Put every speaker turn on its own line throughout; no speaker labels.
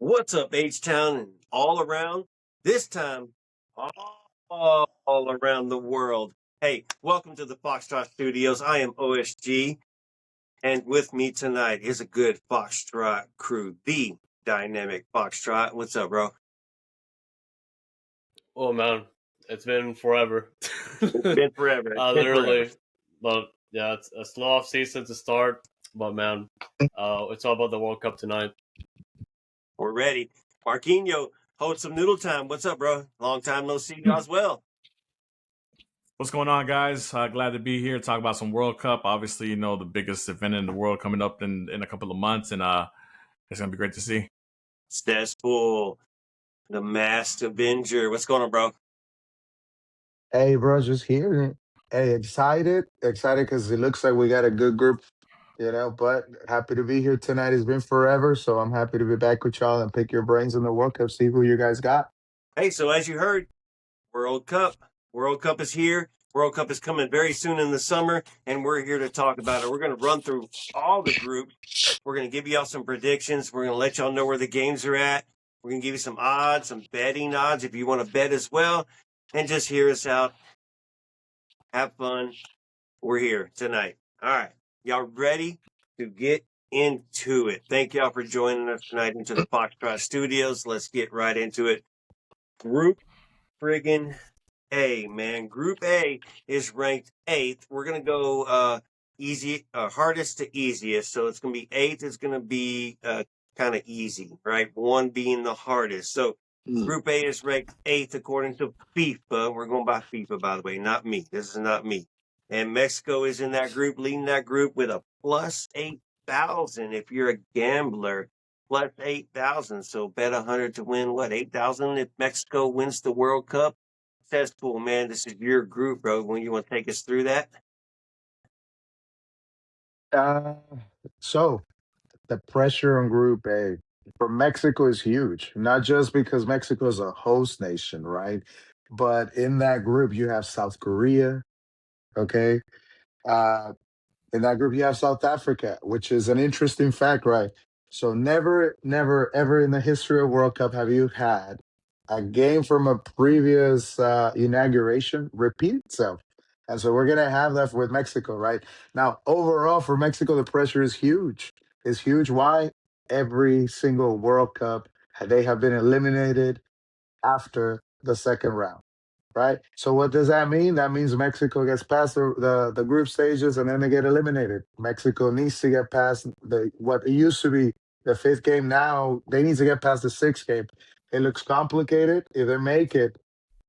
What's up, H-Town and all around? This time, all around the world. Hey, welcome to the Foxtrot Studios. I am OSG, and with me tonight is a good Foxtrot crew, the dynamic Foxtrot. What's up, bro?
Oh man, it's been forever.
It's been forever. It's been forever.
Literally, but yeah, it's a slow off season to start. But man, it's all about the World Cup tonight.
We're ready. Marquinho, hold some noodle time. What's up, bro? Long time no see you as well.
What's going on, guys? Glad to be here. Talk about some World Cup. Obviously, the biggest event in the world coming up in a couple of months, and it's gonna be great to see.
Stespool, the Masked Avenger. What's going on, bro?
Hey, bro, just here. Hey, excited because it looks like we got a good group, but happy to be here tonight. It's been forever, so I'm happy to be back with y'all and pick your brains in the World Cup, see who you guys got.
Hey, so as you heard, World Cup. World Cup is here. World Cup is coming very soon in the summer, and we're here to talk about it. We're going to run through all the groups. We're going to give y'all some predictions. We're going to let y'all know where the games are at. We're going to give you some odds, some betting odds if you want to bet as well. And just hear us out. Have fun. We're here tonight. All right. Y'all ready to get into it? Thank y'all for joining us tonight into the Foxtrot Studios. Let's get right into it. Group friggin' A, man. Group A is ranked 8th. We're going to go hardest to easiest. So it's going to be 8th. It's going to be kind of easy, right? 1 being the hardest. So Group A is ranked 8th according to FIFA. We're going by FIFA, by the way, not me. This is not me. And Mexico is in that group, leading that group with a plus 8,000 if you're a gambler. Plus 8,000. So bet 100 to win, 8,000 if Mexico wins the World Cup? That's cool, man. This is your group, bro. When you want to take us through that?
Uh, so the pressure on Group A for Mexico is huge, not just because Mexico is a host nation, right? But in that group, you have South Korea, okay? Uh, In that group, you have South Africa, which is an interesting fact, right? So never, never, ever in the history of World Cup have you had a game from a previous inauguration repeat itself. And so we're gonna have that with Mexico, right? Now, overall for Mexico, the pressure is huge. It's huge. Why? Every single World Cup, they have been eliminated after the second round, right? So what does that mean? That means Mexico gets past the group stages and then they get eliminated. Mexico needs to get past the what it used to be the fifth game. Now they need to get past the sixth game. It looks complicated. If they make it,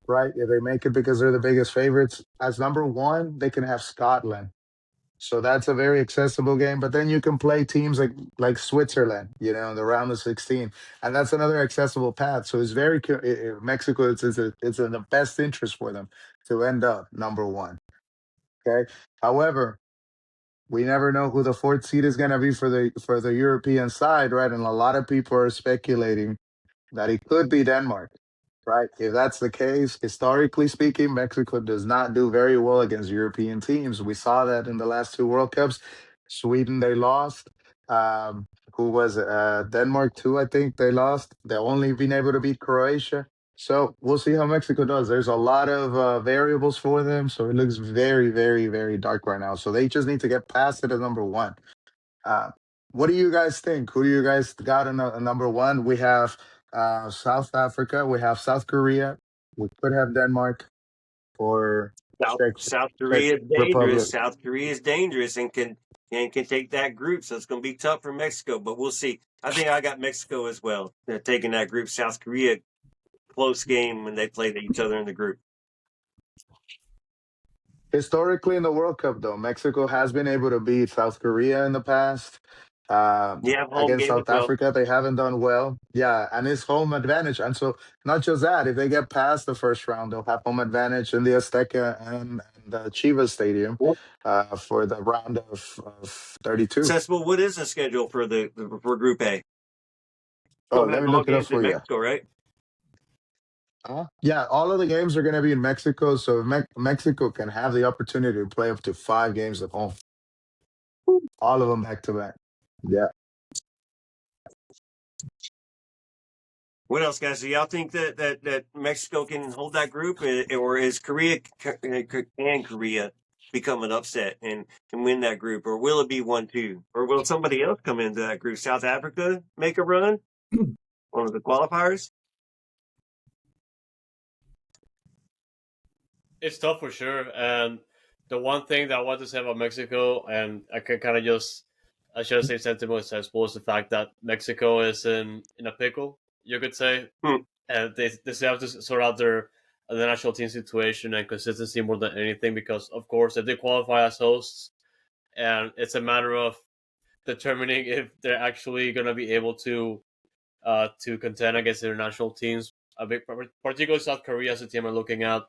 right? If they make it because they're the biggest favorites, as number one, they can have Scotland. So that's a very accessible game. But then you can play teams like Switzerland, in the round of 16, and that's another accessible path. So it's very Mexico. It's in the best interest for them to end up number one. Okay. However, we never know who the fourth seed is going to be for the European side, right? And a lot of people are speculating that it could be Denmark, right? If that's the case, historically speaking, Mexico does not do very well against European teams. We saw that in the last two World Cups. Sweden, they lost. Who was it? Denmark, too, I think they lost. They've only been able to beat Croatia. So we'll see how Mexico does. There's a lot of variables for them. So it looks very, very, very dark right now. So they just need to get past it at number one. Uh, what do you guys think? Who do you guys got in number one? We have South Africa. We have South Korea. We could have Denmark or
South
Czech
Korea is dangerous.
Republic.
South Korea is dangerous and can take that group. So it's going to be tough for Mexico, but we'll see. I think I got Mexico as well. They're taking that group. South Korea, close game when they played each other in the group.
Historically, in the World Cup, though, Mexico has been able to beat South Korea in the past.
Yeah, home
Against
game as
South
well.
Africa, they haven't done well. Yeah, and it's home advantage. And so, not just that, if they get past the first round, they'll have home advantage in the Azteca and the Chivas Stadium for the round of 32.
Accessible. What is the schedule for for Group A?
Oh,
Still
let
has
me
all
look it up
games in
for you.
Mexico, right?
Yeah, all of the games are going to be in Mexico, so Mexico can have the opportunity to play up to 5 games at home. All of them back to back. Yeah.
What else, guys? Do y'all think that Mexico can hold that group, or is Korea become an upset and win that group, or will it be 1-2, or will somebody else come into that group? South Africa make a run, one of the qualifiers.
It's tough for sure. And the one thing that I want to say about Mexico, and I can kind of just, I should say sentiment, I suppose, the fact that Mexico is in a pickle, you could say. And they have to sort out the national team situation and consistency more than anything, because, of course, if they qualify as hosts, and it's a matter of determining if they're actually going to be able to contend against international teams. Particularly South Korea as a team I'm looking at,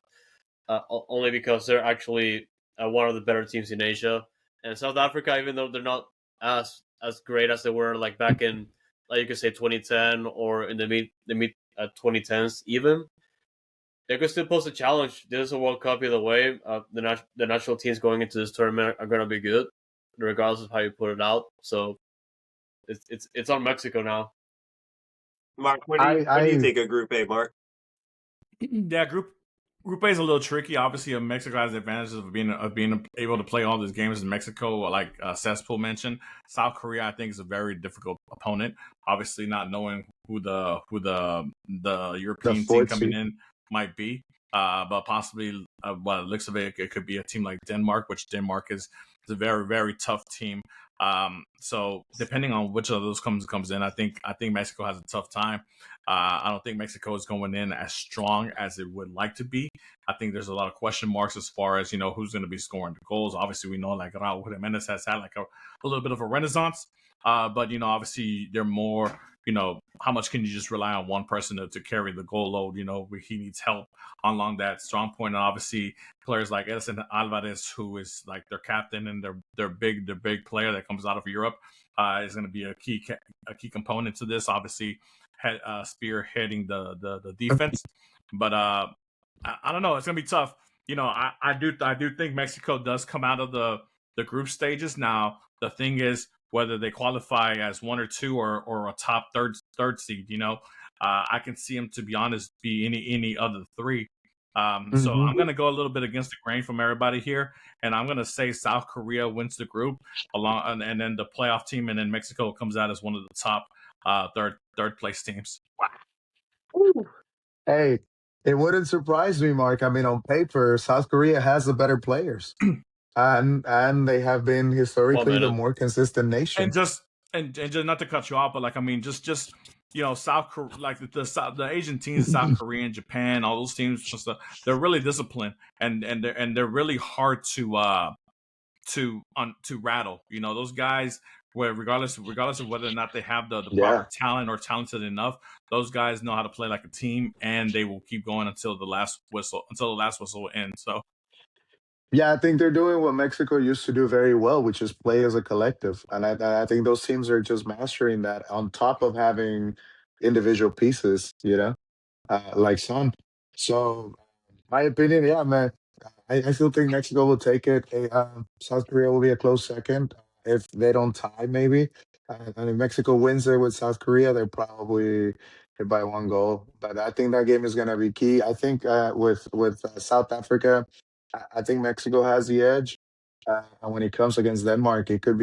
only because they're actually one of the better teams in Asia. And South Africa, even though they're not as great as they were like back in, like you could say 2010 or in the mid 2010s even, they could still pose a challenge. This is a World Cup either way. The national teams going into this tournament are going to be good, regardless of how you put it out. So it's on Mexico now.
Mark, what do you think of Group A, Mark?
Yeah, Group A is a little tricky. Obviously, Mexico has the advantages of being able to play all these games in Mexico. Like Cesspool mentioned, South Korea I think is a very difficult opponent. Obviously, not knowing who the European team coming in might be, but possibly what it looks of it could be a team like Denmark, which Denmark is a very, very tough team. So depending on which of those comes in, I think Mexico has a tough time. I don't think Mexico is going in as strong as it would like to be. I think there's a lot of question marks as far as, who's going to be scoring the goals. Obviously, we know like Raul Jimenez has had like a little bit of a renaissance. But, obviously they're more, how much can you just rely on one person to carry the goal load? He needs help along that strong point. And obviously players like Edson Alvarez, who is like their captain and their big player that comes out of Europe, is going to be a key component to this. Obviously, spearheading the defense, but I don't know. It's gonna be tough. I do think Mexico does come out of the group stages. Now the thing is whether they qualify as 1 or 2 or a top third seed. I can see them, to be honest, be any other 3. So I'm going to go a little bit against the grain from everybody here, and I'm going to say South Korea wins the group and then the playoff team, and then Mexico comes out as one of the top third place teams.
Wow. Hey, it wouldn't surprise me, Mark. I mean, on paper, South Korea has the better players, and they have been historically the more consistent nation.
And just not to cut you off, but like I mean, just South Korea, like the Asian teams, South Korea and Japan, all those teams, they're really disciplined and they're really hard to rattle. Those guys, where regardless of whether or not they have the proper talent or talented enough, those guys know how to play like a team, and they will keep going until the last whistle ends. So.
Yeah, I think they're doing what Mexico used to do very well, which is play as a collective. And I think those teams are just mastering that on top of having individual pieces, like Son. So, my opinion, yeah, man, I still think Mexico will take it. South Korea will be a close second if they don't tie, maybe. And if Mexico wins it with South Korea, they're probably hit by 1 goal. But I think that game is going to be key. I think with South Africa, I think Mexico has the edge. And when it comes against Denmark, that could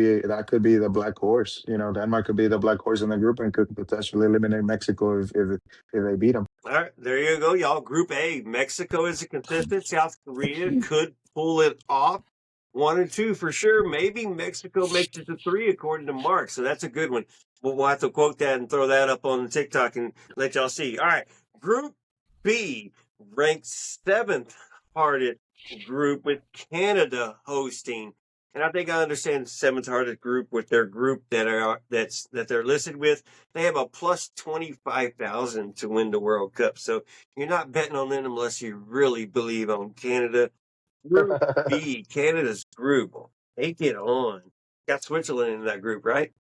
be the black horse. Denmark could be the black horse in the group and could potentially eliminate Mexico if they beat them.
All right, there you go, y'all. Group A, Mexico is a consistent. South Korea could pull it off. 1 or 2 for sure. Maybe Mexico makes it to 3, according to Mark. So that's a good one. We'll have to quote that and throw that up on TikTok and let y'all see. All right, Group B, ranked 7th hardest group with Canada hosting. And I think I understand 7th hardest group with their group that they're listed with. They have a plus 25,000 to win the World Cup. So you're not betting on them unless you really believe on Canada. Group B, Canada's group. Take it on. Got Switzerland in that group, right?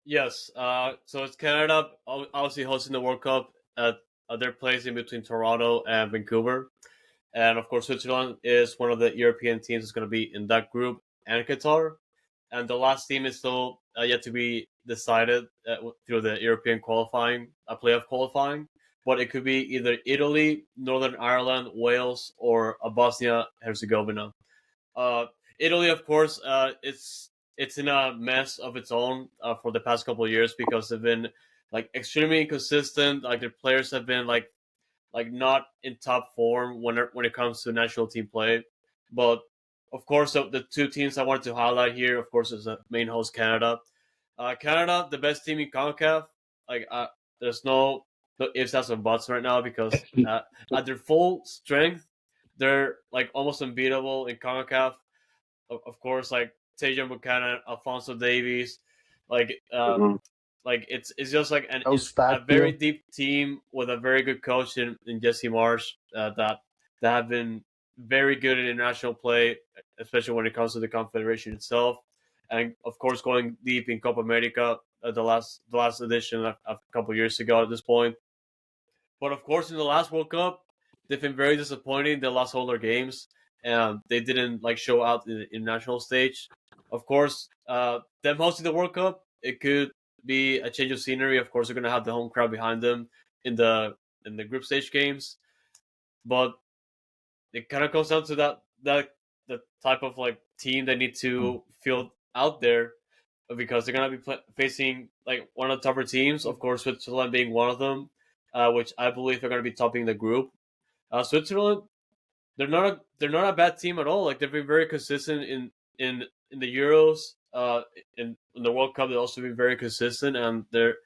Yes. So it's Canada, obviously hosting the World Cup at their place in between Toronto and Vancouver. And of course, Switzerland is one of the European teams that's going to be in that group, and Qatar. And the last team is still yet to be decided through the European qualifying, playoff qualifying. But it could be either Italy, Northern Ireland, Wales, or Bosnia Herzegovina. Uh, Italy, of course, it's in a mess of its own for the past couple of years because they've been like extremely inconsistent. Like their players have been like not in top form when it comes to national team play. But of course, the two teams I wanted to highlight here, of course, is the main host Canada. Canada, the best team in CONCACAF. Like there's no ifs, ands, and buts right now because at their full strength, they're like almost unbeatable in CONCACAF. Of course, like Tajan Buchanan, Alfonso Davies, like
Mhm.
like it's just like
No
it's a
stack
very
deal.
deep team with a very good coach in Jesse Marsh that have been very good in international play, especially when it comes to the confederation itself, and of course going deep in Copa America, the last edition a couple of years ago at this point. But of course, in the last World Cup, they've been very disappointing. They lost all their games, and they didn't like show out in the international stage. Of course, them hosting the World Cup, it could be a change of scenery. Of course, they're gonna have the home crowd behind them in the group stage games, but it kind of comes down to that the type of like team they need to field out there because they're gonna be facing like one of the tougher teams. Of course, Switzerland being one of them, which I believe are gonna be topping the group. Switzerland, they're not a bad team at all. Like they've been very consistent in the Euros. In the World Cup, they've also been very consistent, and they're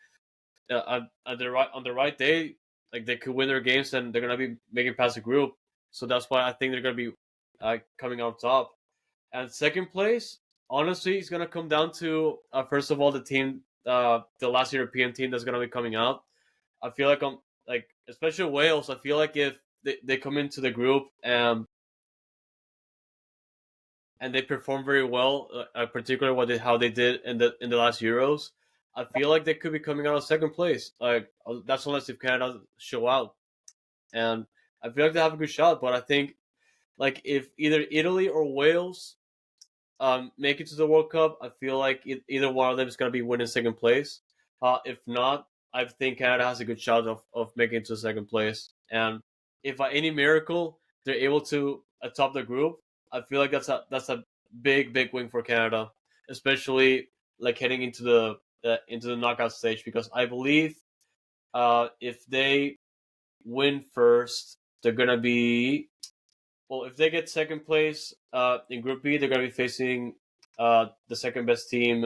on the right day, like they could win their games, and they're gonna be making past the group. So that's why I think they're gonna be coming out top. And second place, honestly, it's gonna come down to first of all the last European team that's gonna be coming out. I feel like like especially Wales. I feel like if they come into the group and they perform very well, particularly how they did in the last Euros. I feel like they could be coming out of second place. Like that's unless if Canada show out, and I feel like they have a good shot. But I think like if either Italy or Wales make it to the World Cup, I feel like either one of them is going to be winning second place. If not, I think Canada has a good shot of making it to second place. And if by any miracle they're able to top the group, I feel like that's a big win for Canada, especially like heading into the knockout stage because I believe if they win first, they're gonna be well, if they get second place in Group B, they're going to be facing the second best team.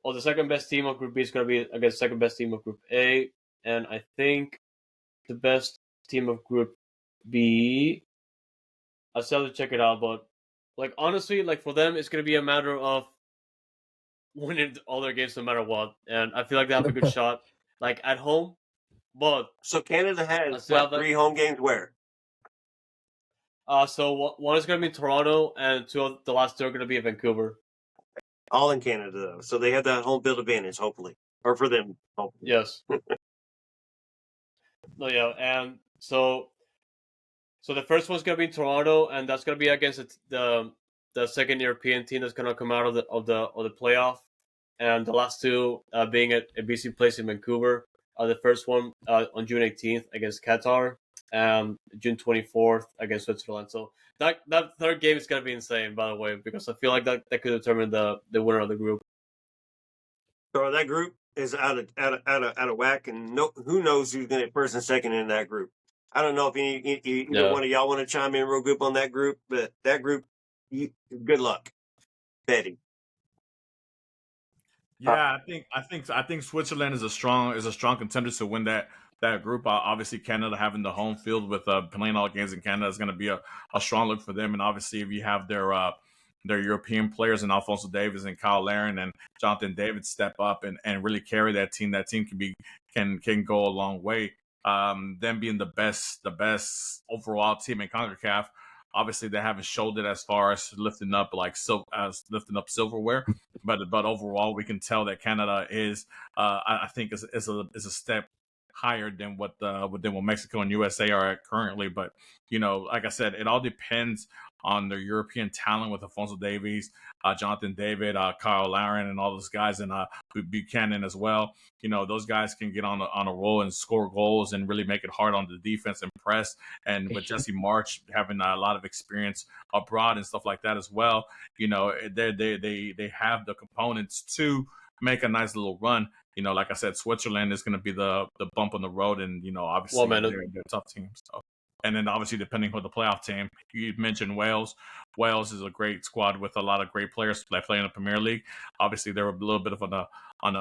Well, the second best team of Group B is going to be against the second best team of Group A, and I think the best team of Group B. I still have to check it out, but like honestly, like for them, it's going to be a matter of winning all their games no matter what, and I feel like they have a good shot, like at home. But
So Canada
I
has
still have
what,
that.
3 home games where?
So one is going to be in Toronto, and the last two are going to be in Vancouver.
All in Canada though. So they have that home field advantage, hopefully. Or for them, hopefully.
Yes. No, yeah, and so the first one's gonna be in Toronto, and that's gonna be against the second European team that's gonna come out of the playoff, and the last two being at a BC Place in Vancouver. The first one on June 18th against Qatar, and June 24th against Switzerland. So that third game is gonna be insane, by the way, because I feel like that could determine the winner of the group.
So that group is out of whack, and who knows who's going to get first and second in that group. I don't know if either
Yeah.
one of y'all want to chime in real group on that group, but that group, good luck, Betty.
Yeah, I think Switzerland is a strong contender to win that group. Obviously, Canada having the home field with playing all games in Canada is going to be a strong look for them. And obviously, if you have their European players and Alfonso Davies and Kyle Larin and Jonathan David step up and really carry that team can go a long way. Them being the best overall team in CONCACAF. Obviously, they haven't showed it as far as lifting up silverware, but overall, we can tell that Canada is, I think, is a step higher than what Mexico and USA are at currently. But like I said, it all depends on their European talent with Alfonso Davies, Jonathan David, Kyle Laren, and all those guys, and Buchanan as well. Those guys can get on a roll and score goals and really make it hard on the defense and press. And with Jesse March having a lot of experience abroad and stuff like that as well, they have the components to make a nice little run. Like I said, Switzerland is going to be the bump on the road, and obviously they're a tough team. So, and then obviously depending on the playoff team, you mentioned Wales. Wales is a great squad with a lot of great players that play in the Premier League. Obviously, they're a little bit of on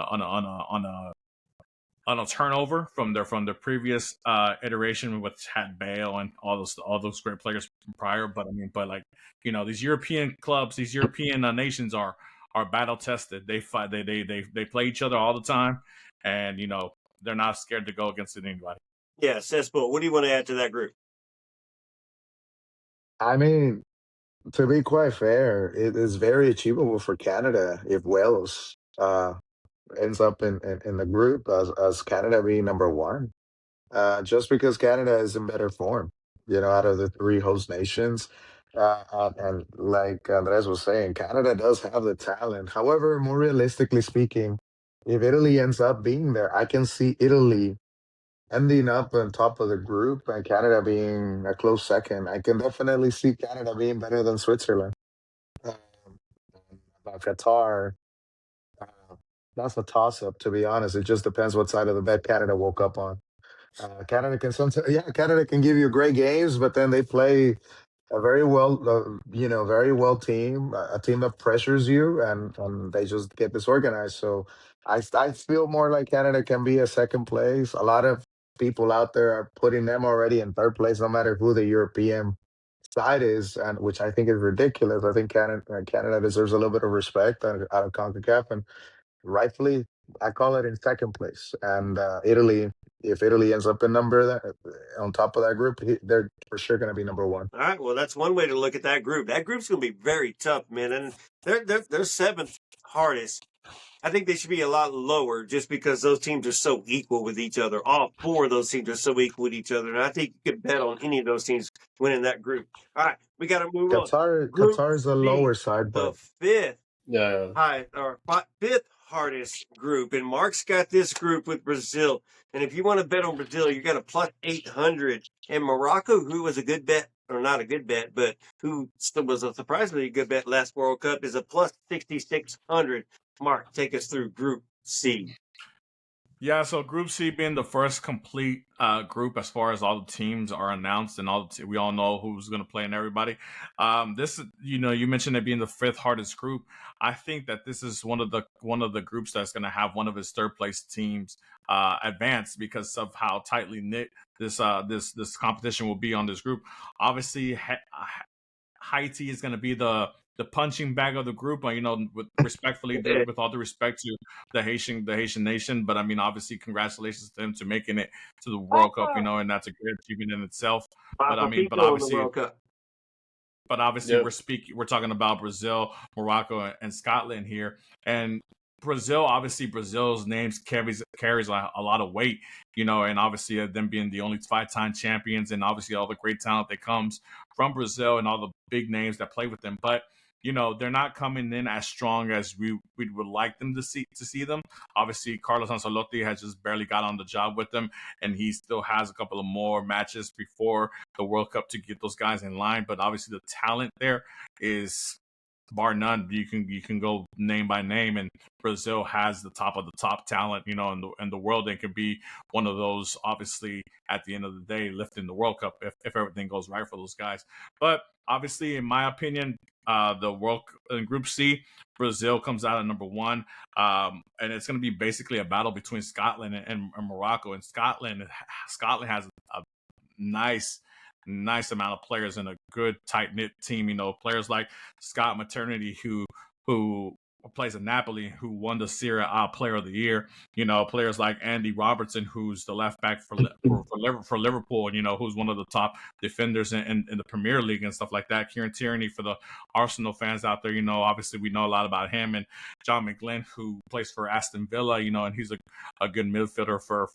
a turnover from their previous iteration, which had Bale and all those great players prior. But these European clubs, these European nations are battle tested. They fight. They play each other all the time, and they're not scared to go against anybody.
Yeah, Cespo, what do you want to add to that group?
I mean, to be quite fair, it is very achievable for Canada if Wales ends up in the group as Canada being number one. Just because Canada is in better form, out of the three host nations. And like Andres was saying, Canada does have the talent. However, more realistically speaking, if Italy ends up being there, I can see Italy ending up on top of the group and Canada being a close second. I can definitely see Canada being better than Switzerland. Um, about Qatar, uh, that's a toss up, to be honest. It just depends what side of the bed Canada woke up on. Canada can give you great games, but then they play a very well team, a team that pressures you, and they just get disorganized. So I feel more like Canada can be a second place. A lot of people out there are putting them already in third place, no matter who the European side is, and which I think is ridiculous. I think Canada deserves a little bit of respect out of CONCACAF, and rightfully, I call it in second place. And Italy, if Italy ends up in on top of that group, they're for sure going to be number one.
All right, well, that's one way to look at that group. That group's going to be very tough, man, and they're seventh hardest. I think they should be a lot lower just because those teams are so equal with each other. All four of those teams are so equal with each other, and I think you could bet on any of those teams winning that group. All right, we got to move on.
Qatar is the lower side,
the
but
fifth
Yeah.
fifth hardest group, and Mark's got this group with Brazil. And if you want to bet on Brazil, you got a plus 800. And Morocco, who was a good bet, or not a good bet, but who still was a surprisingly good bet last World Cup, is a plus 6,600. Mark, take us through Group C.
Yeah, so Group C being the first complete group as far as all the teams are announced and we all know who's going to play and everybody. This, you mentioned it being the fifth hardest group. I think that this is one of the groups that's going to have one of his third place teams advance because of how tightly knit this competition will be on this group. Obviously, Haiti is going to be the punching bag of the group, with all the respect to the Haitian nation. But I mean, obviously, congratulations to them to making it to the World Cup, and that's a great achievement in itself. But obviously, we're talking about Brazil, Morocco, and Scotland here, and Brazil's names carries a lot of weight, and obviously them being the only 5-time champions, and obviously all the great talent that comes from Brazil and all the big names that play with them, but they're not coming in as strong as we would like them to see them. Obviously, Carlos Ancelotti has just barely got on the job with them, and he still has a couple of more matches before the World Cup to get those guys in line. But obviously, the talent there is bar none. You can go name by name, and Brazil has the top of the top talent, in the world, and can be one of those, obviously, at the end of the day, lifting the World Cup if everything goes right for those guys. But obviously, in my opinion, in Group C, Brazil comes out at number one, and it's going to be basically a battle between Scotland and Morocco. And Scotland has a nice amount of players and a good tight knit team. Players like Scott Maternity, who plays at Napoli, who won the Serie A Player of the Year. Players like Andy Robertson, who's the left back for Liverpool, who's one of the top defenders in the Premier League and stuff like that. Kieran Tierney for the Arsenal fans out there, obviously we know a lot about him, and John McGlynn, who plays for Aston Villa, and he's a good midfielder for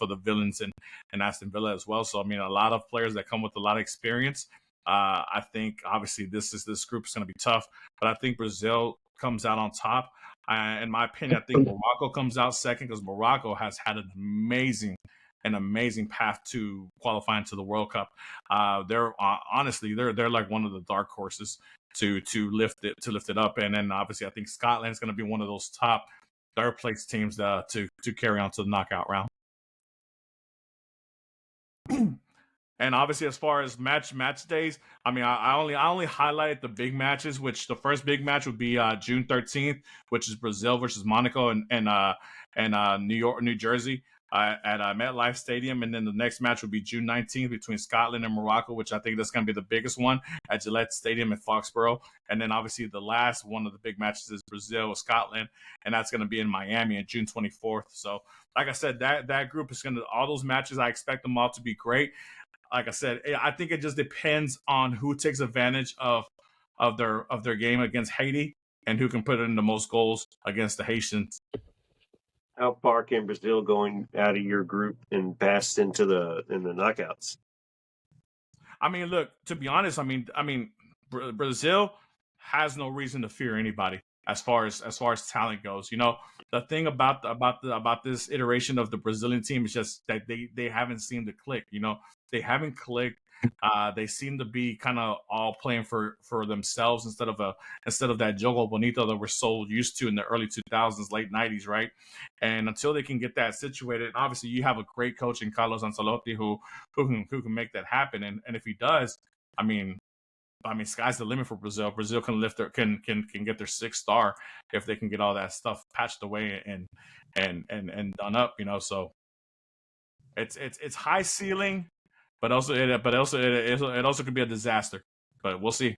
the Villains and Aston Villa as well. So I mean, a lot of players that come with a lot of experience. I think obviously this group is going to be tough, but I think Brazil comes out on top. In my opinion, I think Morocco comes out second because Morocco has had an amazing path to qualifying to the World Cup. They're honestly they're like one of the dark horses to lift it up, and then obviously I think Scotland is going to be one of those top third place teams to carry on to the knockout round. And obviously, as far as match days, I mean, I only highlighted the big matches. Which the first big match would be June 13th, which is Brazil versus Monaco and New Jersey at MetLife Stadium, and then the next match would be June 19th between Scotland and Morocco, which I think that's going to be the biggest one at Gillette Stadium in Foxborough. And then obviously the last one of the big matches is Brazil Scotland, and that's going to be in Miami on June 24th. So, like I said, that group is going to all those matches. I expect them all to be great. Like I said, I think it just depends on who takes advantage of their game against Haiti and who can put in the most goals against the Haitians.
How far can Brazil going out of your group and pass into the knockouts?
I mean, look, to be honest, I mean, Brazil has no reason to fear anybody as far as talent goes. You know, the thing about this iteration of the Brazilian team is just that they haven't seemed to click. You know, they haven't clicked. They seem to be kind of all playing for themselves instead of that Jogo Bonito that we're so used to in the early 2000s, late 90s, right? And until they can get that situated, obviously you have a great coach in Carlos Ancelotti who can make that happen. And if he does, I mean, sky's the limit for Brazil. Brazil can can get their sixth star if they can get all that stuff patched away and done up. You know, so it's high ceiling. But it also could be a disaster. But we'll see.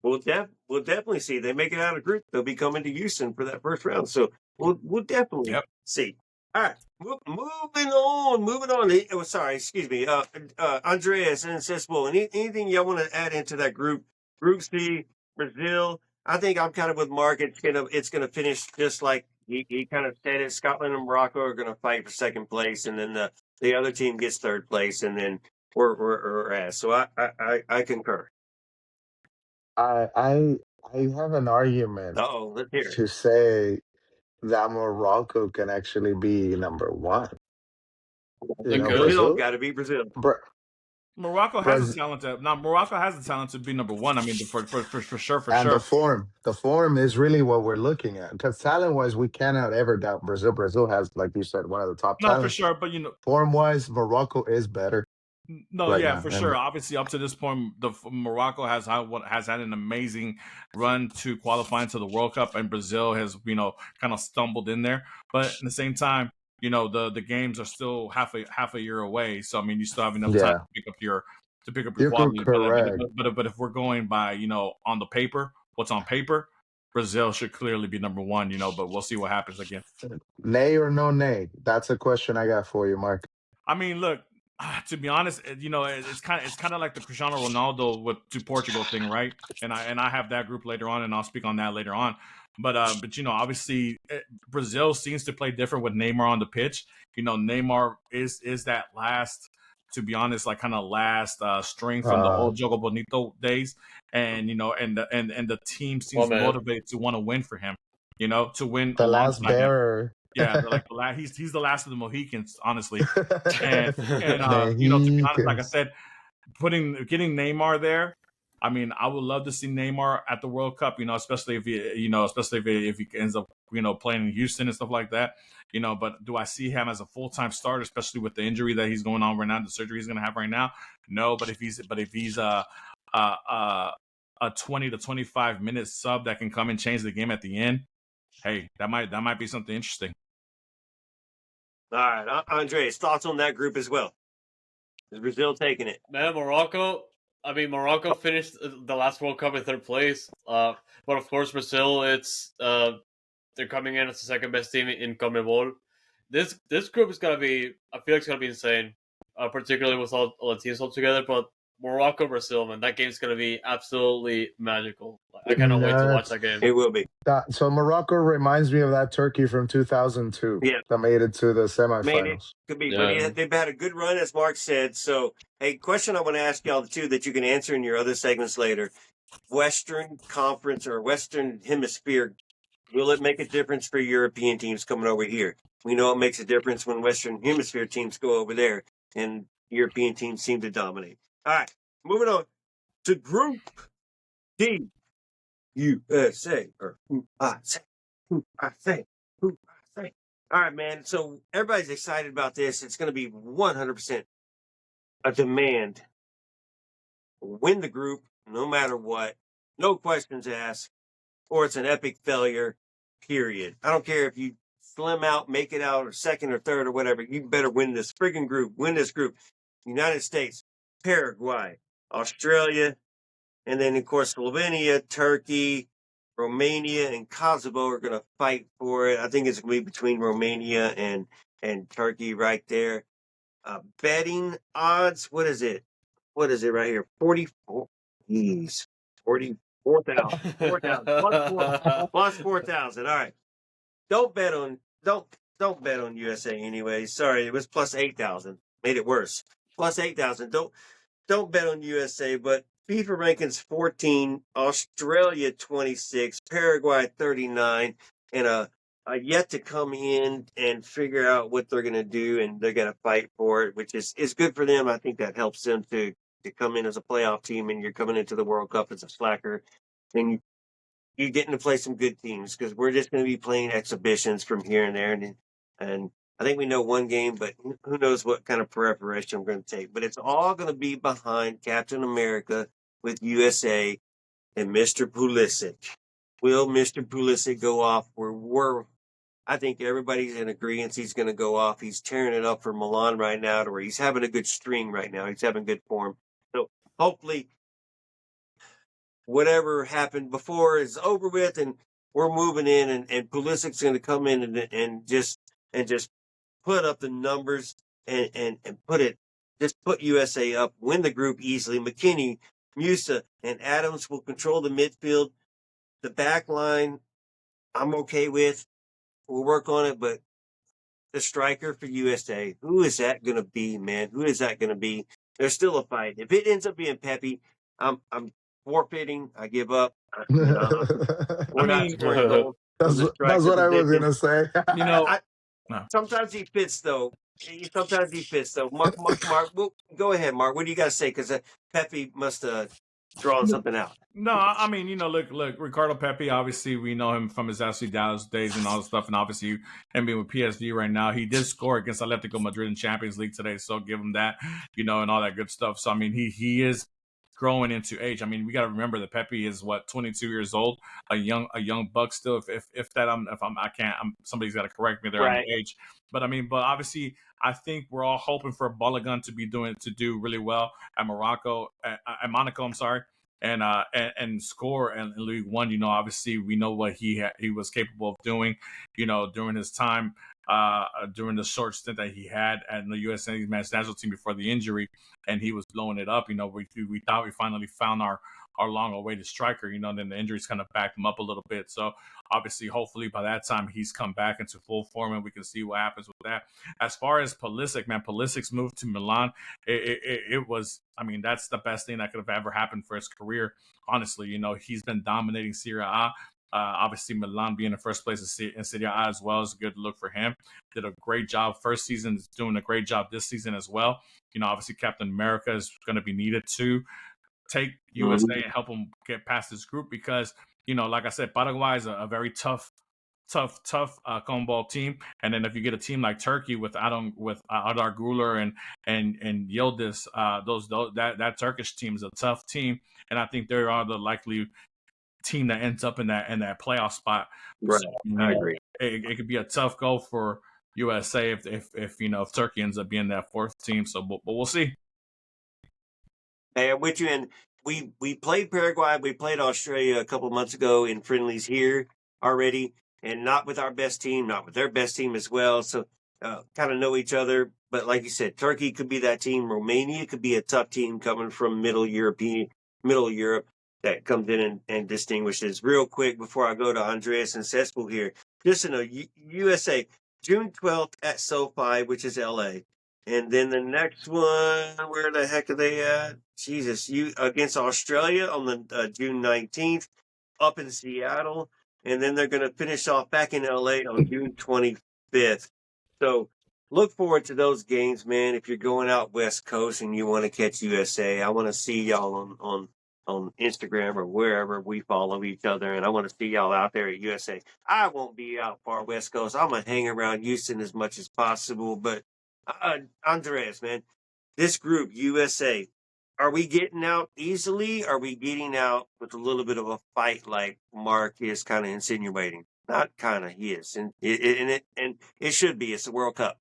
We'll definitely see. They make it out of group. They'll be coming to Houston for that first round. So we'll definitely see. All right, moving on. Oh, sorry, excuse me. Andreas and Cespo, anything y'all want to add into that group? Group C, Brazil. I think I'm kind of with Mark. It's gonna finish just like he kind of said it. Scotland and Morocco are gonna fight for second place, and then the other team gets third place, and then we're at. So I concur.
I have an argument
Oh, let's hear it.
to say that Morocco can actually be number one.
They could.
Brazil got to be Brazil.
Morocco has the talent to be number one. I mean, for sure.
And the form is really what we're looking at. Because talent wise, we cannot ever doubt Brazil. Brazil has, like you said, one of the top talents.
For sure. But you know,
form wise, Morocco is better.
No, right now. For sure. Obviously, up to this point, Morocco has had an amazing run to qualifying to the World Cup, and Brazil has kind of stumbled in there. But at the same time, the games are still half a year away. So I mean, you still have enough time to pick up your quality. But if we're going by on the paper, what's on paper, Brazil should clearly be number one. But we'll see what happens again.
Nay or no nay? That's a question I got for you, Mark.
I mean, look. To be honest, it's kind of like the Cristiano Ronaldo to Portugal thing, right? And I have that group later on, and I'll speak on that later on. But obviously Brazil seems to play different with Neymar on the pitch. Neymar is that last, to be honest, like kind of last string from the old Jogo Bonito days, and and the team seems motivated to want to win for him. To win
the last bearer.
Yeah, he's the last of the Mohicans, honestly. And to be honest, like I said, getting Neymar there. I mean, I would love to see Neymar at the World Cup. Especially if he ends up playing in Houston and stuff like that. But do I see him as a full-time starter, especially with the injury that he's going on right now, the surgery he's going to have right now? No, but if he's a 20 to 25 minute sub that can come and change the game at the end, hey, that might be something interesting.
All right, Andres, thoughts on that group as well? Is Brazil taking it?
Man, Morocco finished the last World Cup in third place. But of course, Brazil, they're coming in as the second best team in CONMEBOL. This group is gonna be, I feel like it's gonna be insane, particularly with all the teams all together. But Morocco, Brazil, man, that game's gonna be absolutely magical. I cannot wait to watch that game.
It will be.
So Morocco reminds me of that Turkey from 2002
Yeah.
that made it to the
Made it.
semifinals.
Could be.
Yeah.
But they've had a good run, as Mark said. So, hey, question I want to ask y'all, too, that you can answer in your other segments later. Western Conference or Western Hemisphere, will it make a difference for European teams coming over here? We know it makes a difference when Western Hemisphere teams go over there and European teams seem to dominate. All right, moving on to Group D. USA or USA. All right, man. So everybody's excited about this. It's going to be 100% a demand. Win the group, no matter what. No questions asked, or it's an epic failure, period. I don't care if you slim out, make it out, or second or third or whatever. You better win this friggin' group. Win this group. United States, Paraguay, Australia, and then, of course, Slovenia, Turkey, Romania, and Kosovo are going to fight for it. I think it's going to be between Romania and Turkey right there. Betting odds, what is it? What is it right here? 44. Jeez. 44,000. 4,000. Plus 4,000. All right. Don't bet on USA anyway. Sorry, it was plus 8,000. Made it worse. Plus 8,000. Don't bet on USA, but FIFA rankings 14, Australia 26, Paraguay 39, and a yet to come in and figure out what they're going to do, and they're going to fight for it, which is good for them. I think that helps them to come in as a playoff team, and you're coming into the World Cup as a slacker, and you're getting to play some good teams because we're just going to be playing exhibitions from here and there, and I think we know one game, but who knows what kind of preparation we're going to take. But it's all going to be behind Captain America with USA and Mr. Pulisic. Will Mr. Pulisic go off? I think everybody's in agreement he's going to go off. He's tearing it up for Milan right now, to where he's having a good string right now. He's having good form. So hopefully whatever happened before is over with, and we're moving in, and Pulisic's going to come in and just put up the numbers and put USA up, win the group easily. McKinney, Musa, and Adams will control the midfield. The back line, I'm okay with. We'll work on it, but the striker for USA, who is that going to be, man? Who is that going to be? There's still a fight. If it ends up being Pepe, I'm forfeiting. I give up. We're not scoring goals.
That's what I was gonna say.
You know,
Sometimes he fits, though. Mark, go ahead, Mark. What do you got to say? Because Pepe must have drawn something out.
No, I mean, look, Ricardo Pepi, obviously we know him from his FC Dallas days and all this stuff, and obviously him being with PSG right now. He did score against Atletico Madrid in Champions League today, so give him that, and all that good stuff. So, I mean, he is growing into age. I mean, we got to remember that Pepe is 22 years old, a young buck still. If somebody's got to correct me there on the age. But obviously, I think we're all hoping for Balogun to do really well at Monaco. I'm sorry. And score in League One. Obviously we know what he was capable of doing, during his time, during the short stint that he had at the U.S. men's national team before the injury, and he was blowing it up. We thought we finally found our long-awaited striker. Then the injuries kind of backed him up a little bit. So obviously, hopefully by that time he's come back into full form, and we can see what happens with that. As far as Pulisic, man, Pulisic's move to Milan, it was. That's the best thing that could have ever happened for his career. Honestly, he's been dominating Serie A. Obviously, Milan being in first place in Serie A as well is a good look for him. Did a great job first season, is doing a great job this season as well. Obviously, Captain America is going to be needed to take USA and help them get past this group because, like I said, Paraguay is a very tough combo team, and then if you get a team like Turkey with Adar Guler and Yildiz, that Turkish team is a tough team, and I think they are the likely team that ends up in that playoff spot.
Right,
so,
I agree.
It could be a tough go for USA if Turkey ends up being that fourth team. So, but we'll see.
Hey, I'm with you. And we played Paraguay. We played Australia a couple of months ago in friendlies here already, and not with our best team, not with their best team as well. So kind of know each other. But like you said, Turkey could be that team. Romania could be a tough team coming from Middle Europe that comes in and distinguishes. Real quick before I go to Andreas and Cesspool here, just in a USA, June 12th at SoFi, which is LA. And then the next one, where the heck are they at? Jesus, you against Australia on the June 19th, up in Seattle, and then they're going to finish off back in LA on June 25th. So look forward to those games, man. If you're going out West Coast and you want to catch USA, I want to see y'all on Instagram or wherever we follow each other, and I want to see y'all out there at USA. I won't be out far West Coast. I'm gonna hang around Houston as much as possible, but Andreas, man, this group USA, are we getting out easily? Are we getting out with a little bit of a fight, like Mark is kind of insinuating? Not kind of, he is, and it should be. It's the World Cup.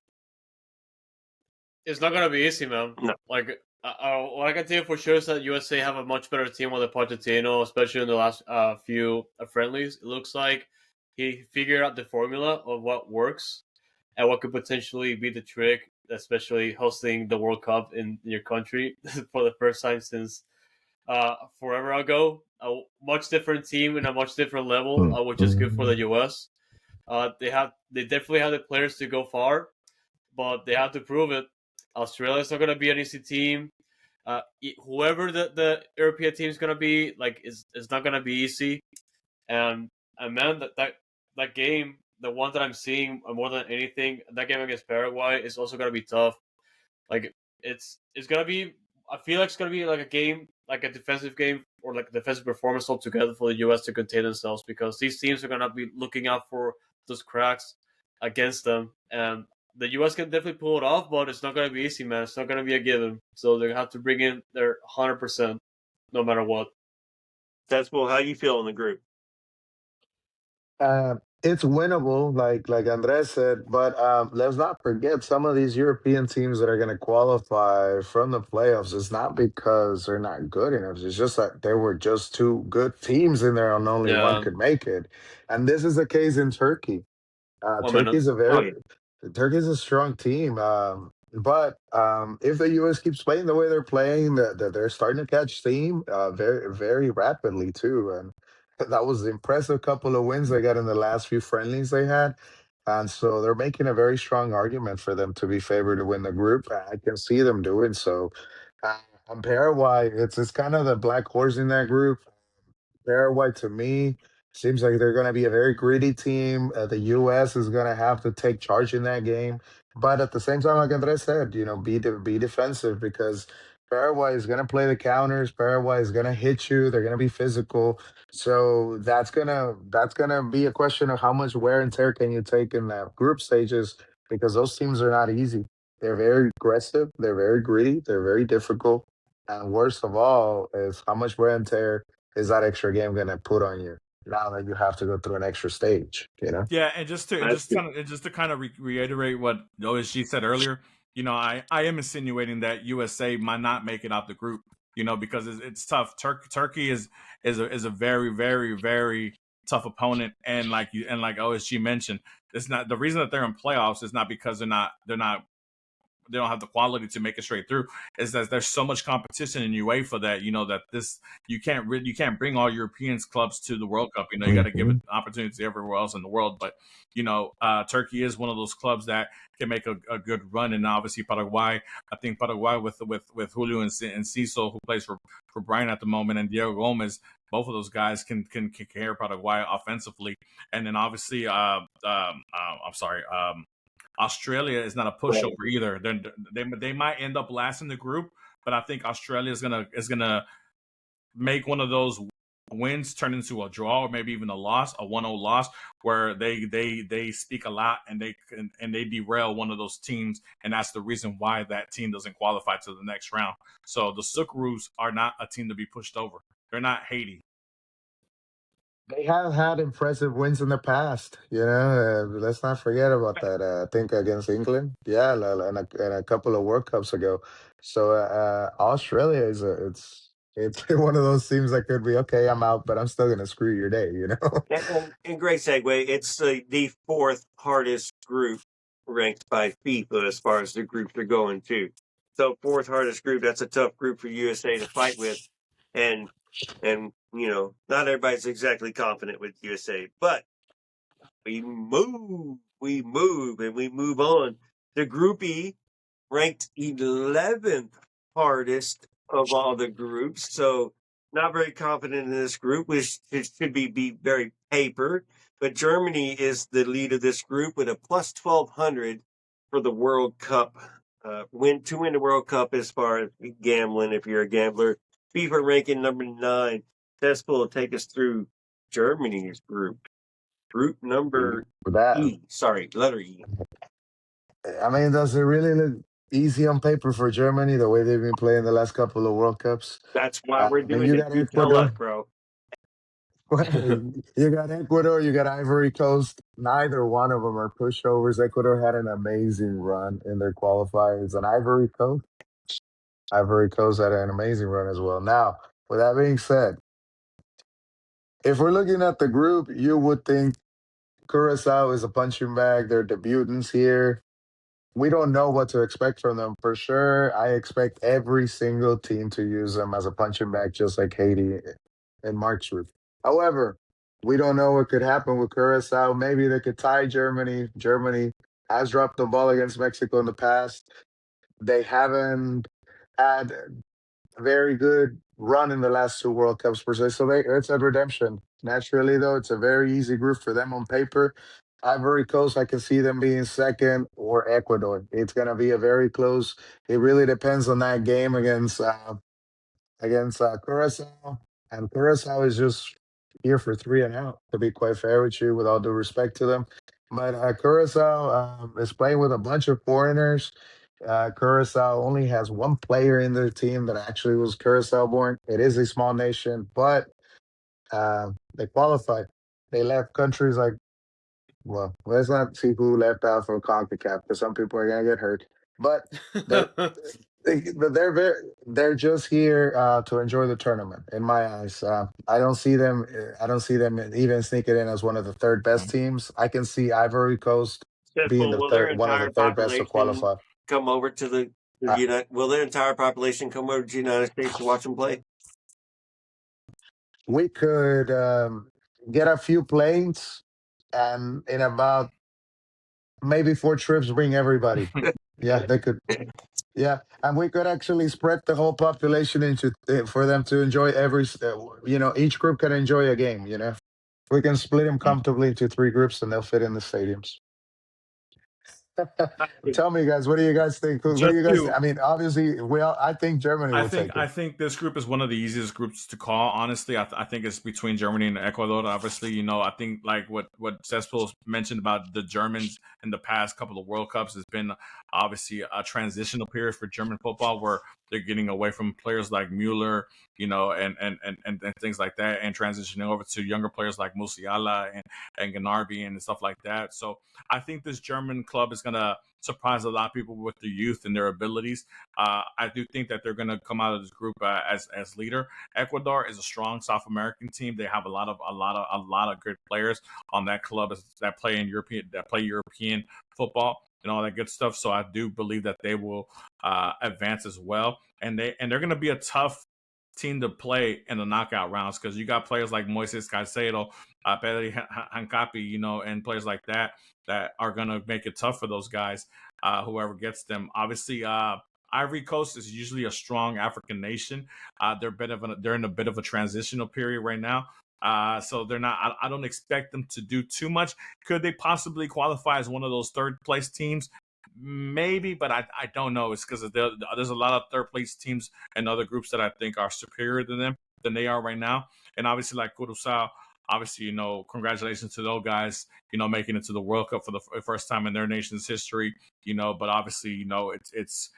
It's not gonna be easy, man.
No.
Like, what I can tell you for sure is that USA have a much better team with Pochettino, especially in the last few friendlies. It looks like he figured out the formula of what works and what could potentially be the trick, especially hosting the World Cup in your country for the first time since forever ago. A much different team in a much different level, which is good for the US. They definitely have the players to go far, but they have to prove it. Australia's not going to be an easy team. Whoever the European team is going to be, like, is not going to be easy. And man, that game, the one that I'm seeing more than anything, that game against Paraguay is also going to be tough. Like, it's going to be, I feel like it's going to be like a game, like a defensive game or like a defensive performance altogether for the US to contain themselves, because these teams are going to be looking out for those cracks against them. And the US can definitely pull it off, but it's not going to be easy, man. It's not going to be a given. So they have to bring in their 100% no matter what.
That's well, how you feel in the group?
It's winnable, like Andres said, but let's not forget some of these European teams that are going to qualify from the playoffs. It's not because they're not good enough. It's just that there were just two good teams in there, and only one
Yeah,
could make it. And this is the case in Turkey.
1 minute.
Turkey's a
Oh
very
yeah,
Turkey's a strong team. But if the U.S. keeps playing the way they're playing, they're starting to catch steam very, very rapidly too. And that was the impressive couple of wins they got in the last few friendlies they had. And so they're making a very strong argument for them to be favored to win the group. I can see them doing so. On Paraguay, it's kind of the black horse in that group. Paraguay, to me, seems like they're going to be a very gritty team. The U.S. is going to have to take charge in that game, but at the same time, like Andres said, be defensive, because Paraguay is going to play the counters. Paraguay is going to hit you. They're going to be physical. So that's gonna be a question of how much wear and tear can you take in that group stages, because those teams are not easy. They're very aggressive. They're very gritty. They're very difficult. And worst of all is how much wear and tear is that extra game gonna put on you now that you have to go through an extra stage?
Yeah, and just to
that's good.
reiterate what OSG said earlier, I am insinuating that USA might not make it out the group, because it's tough. Turkey is a very, very, very tough opponent, and like OSG mentioned, it's not the reason that they're in playoffs is not because they don't have the quality to make it straight through. Is that there's so much competition in UEFA that that this you can't bring all European clubs to the World Cup. You got to give it opportunity everywhere else in the world. But Turkey is one of those clubs that can make a good run, and obviously Paraguay. I think Paraguay with Julio and Ciso, who plays for Brian at the moment, and Diego Gomez. Both of those guys can carry Paraguay offensively, and then obviously, I'm sorry. Australia is not a pushover either. They might end up last in the group, but I think Australia is gonna make one of those wins turn into a draw, or maybe even a loss, a 1-0 loss, where they speak a lot and they derail one of those teams, and that's the reason why that team doesn't qualify to the next round. So the Socceroos are not a team to be pushed over. They're not Haiti.
They have had impressive wins in the past. Let's not forget about that. I think against England, yeah, and a couple of World Cups ago. So Australia it's one of those teams that could be okay. I'm out, but I'm still gonna screw your day.
And great segue. It's the fourth hardest group ranked by FIFA as far as the groups are going too. So fourth hardest group, that's a tough group for USA to fight with. And not everybody's exactly confident with USA, but we move, and we move on. The Group E, ranked 11th hardest of all the groups. So not very confident in this group, which it should be very paper. But Germany is the lead of this group with a plus 1200 for the World Cup. To win the World Cup as far as gambling, if you're a gambler. FIFA ranking number 9. Test will take us through Germany's group. Group number
That
E. Sorry, letter E.
I mean, does it really look easy on paper for Germany the way they've been playing the last couple of World Cups?
That's why we're
I mean,
doing
you
it.
got
You tell us,
Ecuador,
bro.
you got Ecuador, you got Ivory Coast. Neither one of them are pushovers. Ecuador had an amazing run in their qualifiers, and Ivory Coast had an amazing run as well. Now, with that being said, if we're looking at the group, you would think Curaçao is a punching bag. They're debutants here. We don't know what to expect from them for sure. I expect every single team to use them as a punching bag, just like Haiti and Mark's group. However, we don't know what could happen with Curacao. Maybe they could tie Germany. Germany has dropped the ball against Mexico in the past. They haven't had very good run in the last two World Cups per se. So it's a redemption. Naturally, though, it's a very easy group for them on paper. Ivory Coast, I can see them being second, or Ecuador. It's going to be a very close. It really depends on that game against Curacao, and Curacao is just here for three and out. To be quite fair with you, with all due respect to them, but Curacao is playing with a bunch of foreigners. Curacao only has one player in their team that actually was Curacao born. It is a small nation, but they qualified. They left countries like, well, let's not see who left out for CONCACAF because some people are gonna get hurt. But they're they're just here to enjoy the tournament. In my eyes, I don't see them. I don't see them even sneaking in as one of the third best teams. I can see Ivory Coast being
Well,
the
will their
third, one of the
entire
third best to
population
qualify.
come over to the
Uh,
United? Will their entire population come over to the United States to watch them play?
we could get a few planes, and in about maybe four trips, bring everybody. Yeah, they could. Yeah, and we could actually spread the whole population into for them to enjoy each group can enjoy a game. We can split them comfortably into three groups, and they'll fit in the stadiums. Tell me, guys, what do you guys think? Who do
Just
you guys?
to
I mean, obviously, I think Germany
I
will
think
take
I
it.
think this group is one of the easiest groups to call. Honestly, I think it's between Germany and Ecuador. Obviously, I think like what Cespool mentioned about the Germans in the past couple of World Cups has been obviously a transitional period for German football where they're getting away from players like Mueller, and things like that, and transitioning over to younger players like Musiala and Gnabry and stuff like that. So I think this German club is gonna surprise a lot of people with their youth and their abilities. I do think that they're going to come out of this group as leader. Ecuador is a strong South American team. They have a lot of good players on that club that play European football and all that good stuff. So I do believe that they will advance as well, and they're going to be a tough team to play in the knockout rounds because you got players like Moises Caicedo, Pedri Hancapi, and players like that are going to make it tough for those guys. Whoever gets them, obviously. Ivory Coast is usually a strong African nation. They're in a bit of a transitional period right now. So they're not. I don't expect them to do too much. Could they possibly qualify as one of those third place teams? Maybe, but I don't know. It's because there's a lot of third place teams and other groups that I think are superior than they are right now. And obviously, like Curaçao, obviously, congratulations to those guys, making it to the World Cup for the first time in their nation's history, but obviously, it's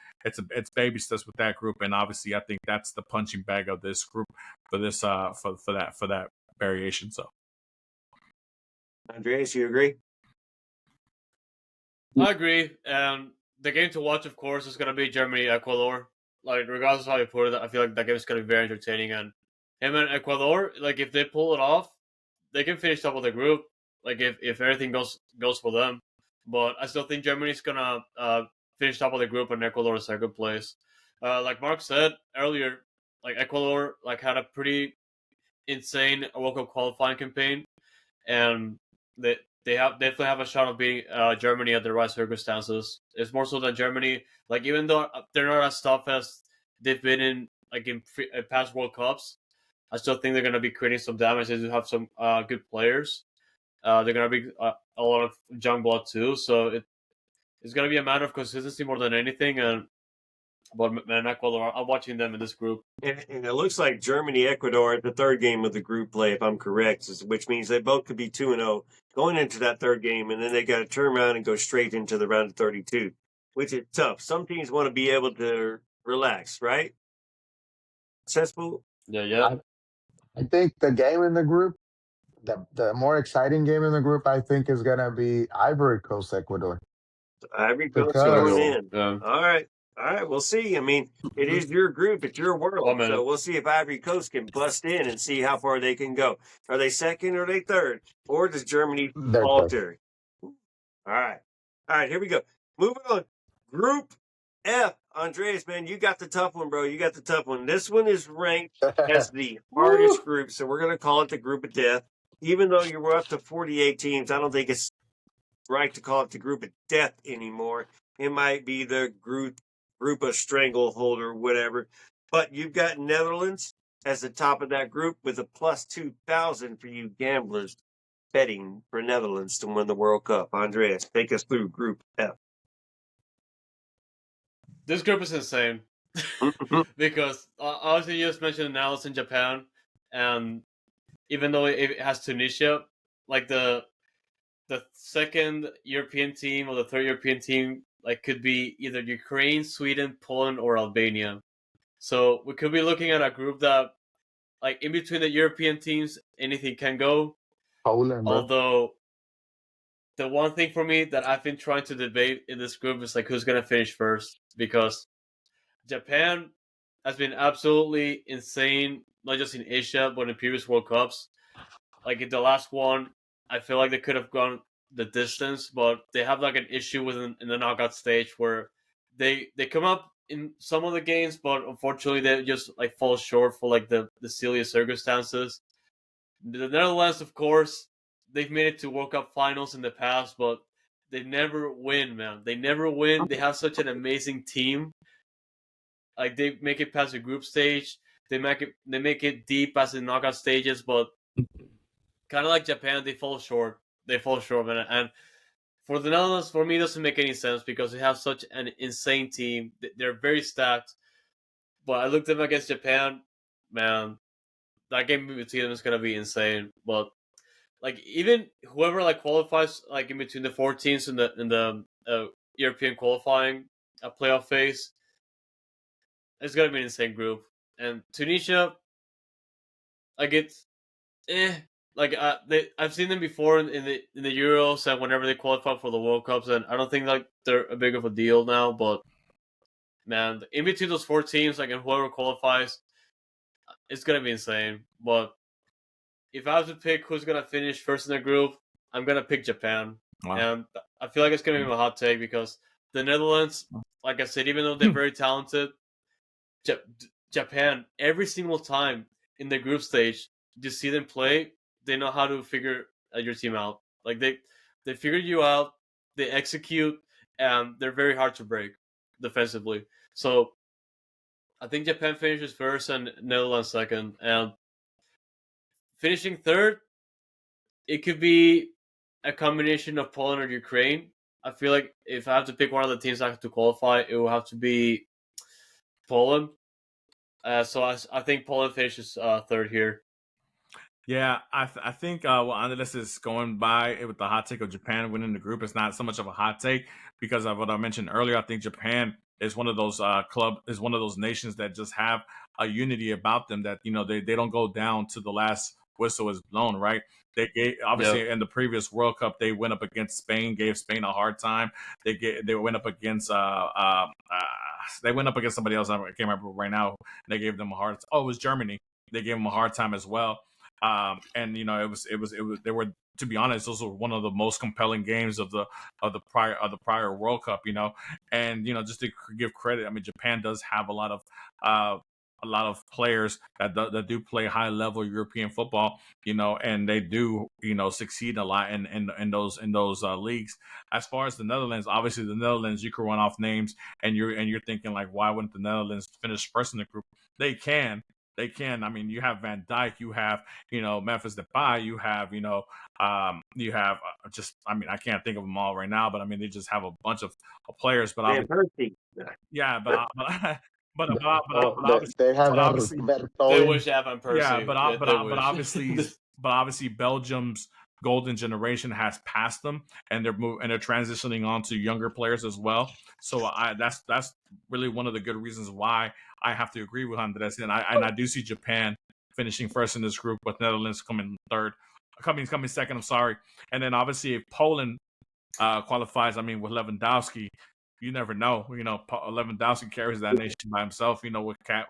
baby steps with that group. And obviously, I think that's the punching bag of this group for this, for that variation. So,
Andreas, you agree?
I agree. And the game to watch, of course, is going to be Germany Ecuador. Like, regardless of how you put it, I feel like that game is going to be very entertaining. And him and Ecuador, like, if they pull it off, they can finish top of the group. Like, if everything goes for them. but I still think Germany's gonna finish top of the group and Ecuador in second place. Like Mark said earlier, like Ecuador like had a pretty insane World Cup qualifying campaign, and they definitely have a shot of beating Germany at the right circumstances. It's more so that Germany, like even though they're not as tough as they've been in like in past World Cups, I still think they're going to be creating some damage. They do have some good players. They're going to be a lot of young blood too, so it's going to be a matter of consistency more than anything. And but man, Ecuador, I'm watching them in this group.
And it looks like Germany, Ecuador at the third game of the group play, if I'm correct, which means they both could be 2-0 going into that third game, and then they got to turn around and go straight into the round of 32, which is tough. Some teams want to be able to relax, right? Successful.
Yeah.
I think the game in the group, the more exciting game in the group, I think is gonna be Ivory Coast Ecuador
Ivory Coast
because
going in.
Yeah.
All right. We'll see. I mean, it is your group. It's your world.
Oh, man.
So we'll see if Ivory Coast can bust in and see how far they can go. Are they second or are they third? Or does Germany
they're
falter? All right. Here we go. Moving on. Group F. Andreas, man, you got the tough one, bro. You got the tough one. This one is ranked as the hardest group. So we're going to call it the group of death. Even though you were up to 48 teams, I don't think it's right to call it the group of death anymore. It might be the group of stranglehold or whatever. But you've got Netherlands as the top of that group with a plus 2,000 for you gamblers betting for Netherlands to win the World Cup. Andreas, take us through Group F.
This group is insane because obviously you just mentioned Netherlands and Japan, and even though it has Tunisia, like the second European team or the third European team, like could be either Ukraine, Sweden, Poland, or Albania. So we could be looking at a group that, like in between the European teams, anything can go.
Poland, bro.
Although the one thing for me that I've been trying to debate in this group is like who's gonna finish first, because Japan has been absolutely insane, not just in Asia but in previous World Cups. Like in the last one, I feel like they could have gone the distance, but they have like an issue in the knockout stage where they come up in some of the games, but unfortunately they just like fall short for like the silliest circumstances. The Netherlands, of course, they've made it to World Cup finals in the past, but they never win, man. They never win. They have such an amazing team. Like they make it past the group stage. They make it deep past the knockout stages, but kind of like Japan, they fall short. They fall short, man. And for the Netherlands, for me, it doesn't make any sense because they have such an insane team. They're very stacked. But I looked at them against Japan, man. That game between them is gonna be insane. But like even whoever like qualifies like in between the 4 teams in the European qualifying playoff phase, it's gonna be an insane group. And Tunisia, like it's like I've seen them before in the Euros and whenever they qualify for the World Cups, and I don't think like they're a big of a deal now. But man, in between those 4 teams, like and whoever qualifies, it's gonna be insane. But if I have to pick who's gonna finish first in the group, I'm gonna pick Japan.
Wow.
And I feel like it's gonna be my hot take because the Netherlands, like I said, even though they're very talented, Japan every single time in the group stage, you see them play, they know how to figure your team out. Like they figure you out, they execute, and they're very hard to break defensively. So I think Japan finishes first and Netherlands second, and finishing third, it could be a combination of Poland or Ukraine. I feel like if I have to pick one of the teams that have to qualify, it will have to be Poland. So I think Poland finishes third here.
Yeah, I think what Andres is going by with the hot take of Japan winning the group is not so much of a hot take because of what I mentioned earlier. I think Japan is one of those one of those nations that just have a unity about them that they don't go down to the last whistle is blown. Right? They gave obviously in the previous World Cup they went up against Spain, gave Spain a hard time. They went up against somebody else. I can't remember right now. They gave them a hard. Oh, it was Germany. They gave them a hard time as well. And it was they were to be honest, those were one of the most compelling games of the prior World Cup. And just to give credit, I mean, Japan does have a lot of players that do play high level European football, and they do succeed a lot in those leagues. As far as the Netherlands, obviously the Netherlands, you can run off names, and you're thinking like, why wouldn't the Netherlands finish first in the group? They can. They can. I mean, you have Van Dijk, you have Memphis Depay, you have just. I mean, I can't think of them all right now, but I mean, they just have a bunch of players. But
Man, Percy.
yeah,
Oh,
but obviously,
they have
but obviously,
They
Vertonghen.
wish Evan
yeah,
Percy. They wish.
but obviously, Belgium's golden generation has passed them, and they're transitioning on to younger players as well. So that's really one of the good reasons why I have to agree with Andres, and I do see Japan finishing first in this group, with Netherlands coming second. I'm sorry, and then obviously if Poland qualifies, I mean with Lewandowski, you never know. Lewandowski carries that nation by himself. With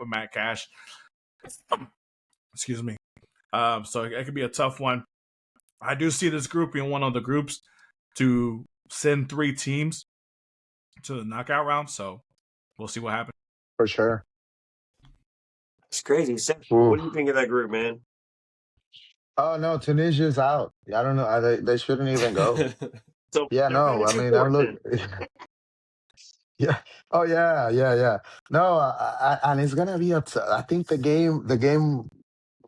Matt Cash. Excuse me. So it could be a tough one. I do see this group being one of the groups to send 3 teams to the knockout round. So we'll see what happens.
For sure.
It's crazy. Seth,
Ooh.
what do you think of that group, man?
Oh no, Tunisia's out. I don't know. They shouldn't even go.
So
Yeah,
they're
no. I
finishing
mean,
fourth then.
Yeah. Oh yeah. No, and it's gonna be I think the game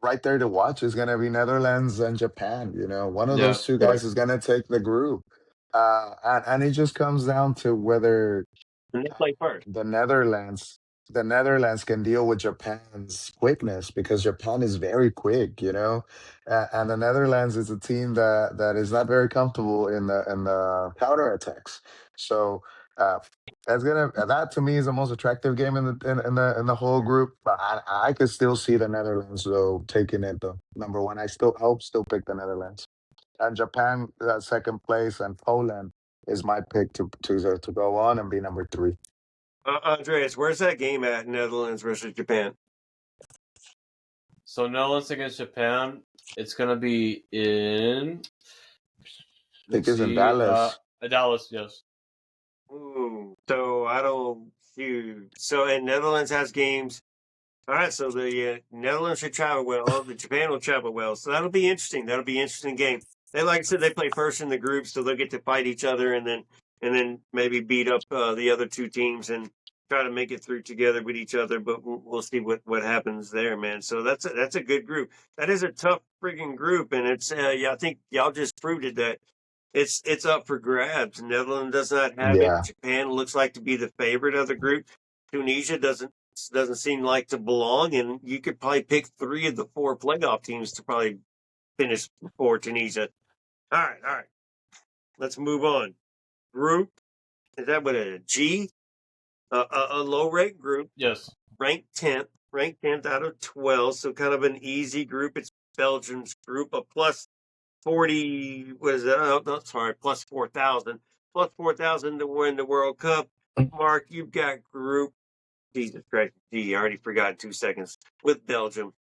right there to watch is gonna be Netherlands and Japan. One of
Yeah.
those two guys is gonna take the group. And it just comes down to whether
And they play first.
the Netherlands can deal with Japan's quickness, because Japan is very quick, and the Netherlands is a team that is not very comfortable in the counterattacks. So uh, that to me is the most attractive game in the whole group. But I could still see the Netherlands though taking it though. Number one, still pick the Netherlands, and Japan second place, and Poland is my pick to go on and be number 3.
Andreas, where's that game at? Netherlands versus Japan.
So Netherlands against Japan. It's gonna be in.
I think it's in Dallas.
Dallas, yes.
Ooh, so I don't shoot. So and Netherlands has games. All right, so the Netherlands should travel well. Oh, the Japan will travel well. So that'll be interesting. That'll be an interesting game. They, like I said, they play first in the group, so they'll get to fight each other, and then maybe beat up the other 2 teams and try to make it through together with each other. But we'll see what happens there, man. So that's a good group. That is a tough freaking group, and it's I think y'all just proved it that it's up for grabs. Netherlands does not have it.
Yeah,
Japan looks like to be the favorite of the group. Tunisia doesn't seem like to belong, and you could probably pick 3 of the 4 playoff teams to probably finish before Tunisia. All right. Let's move on. Group, is that what a G? A low rate group,
Yes.
ranked 10th out of 12, so kind of an easy group. It's Belgium's group, a plus 40, what is that? Oh, no, sorry, plus 4,000. Plus 4,000 to win the World Cup. Mark, you've got group, Jesus Christ, G, I already forgot in 2 seconds, with Belgium.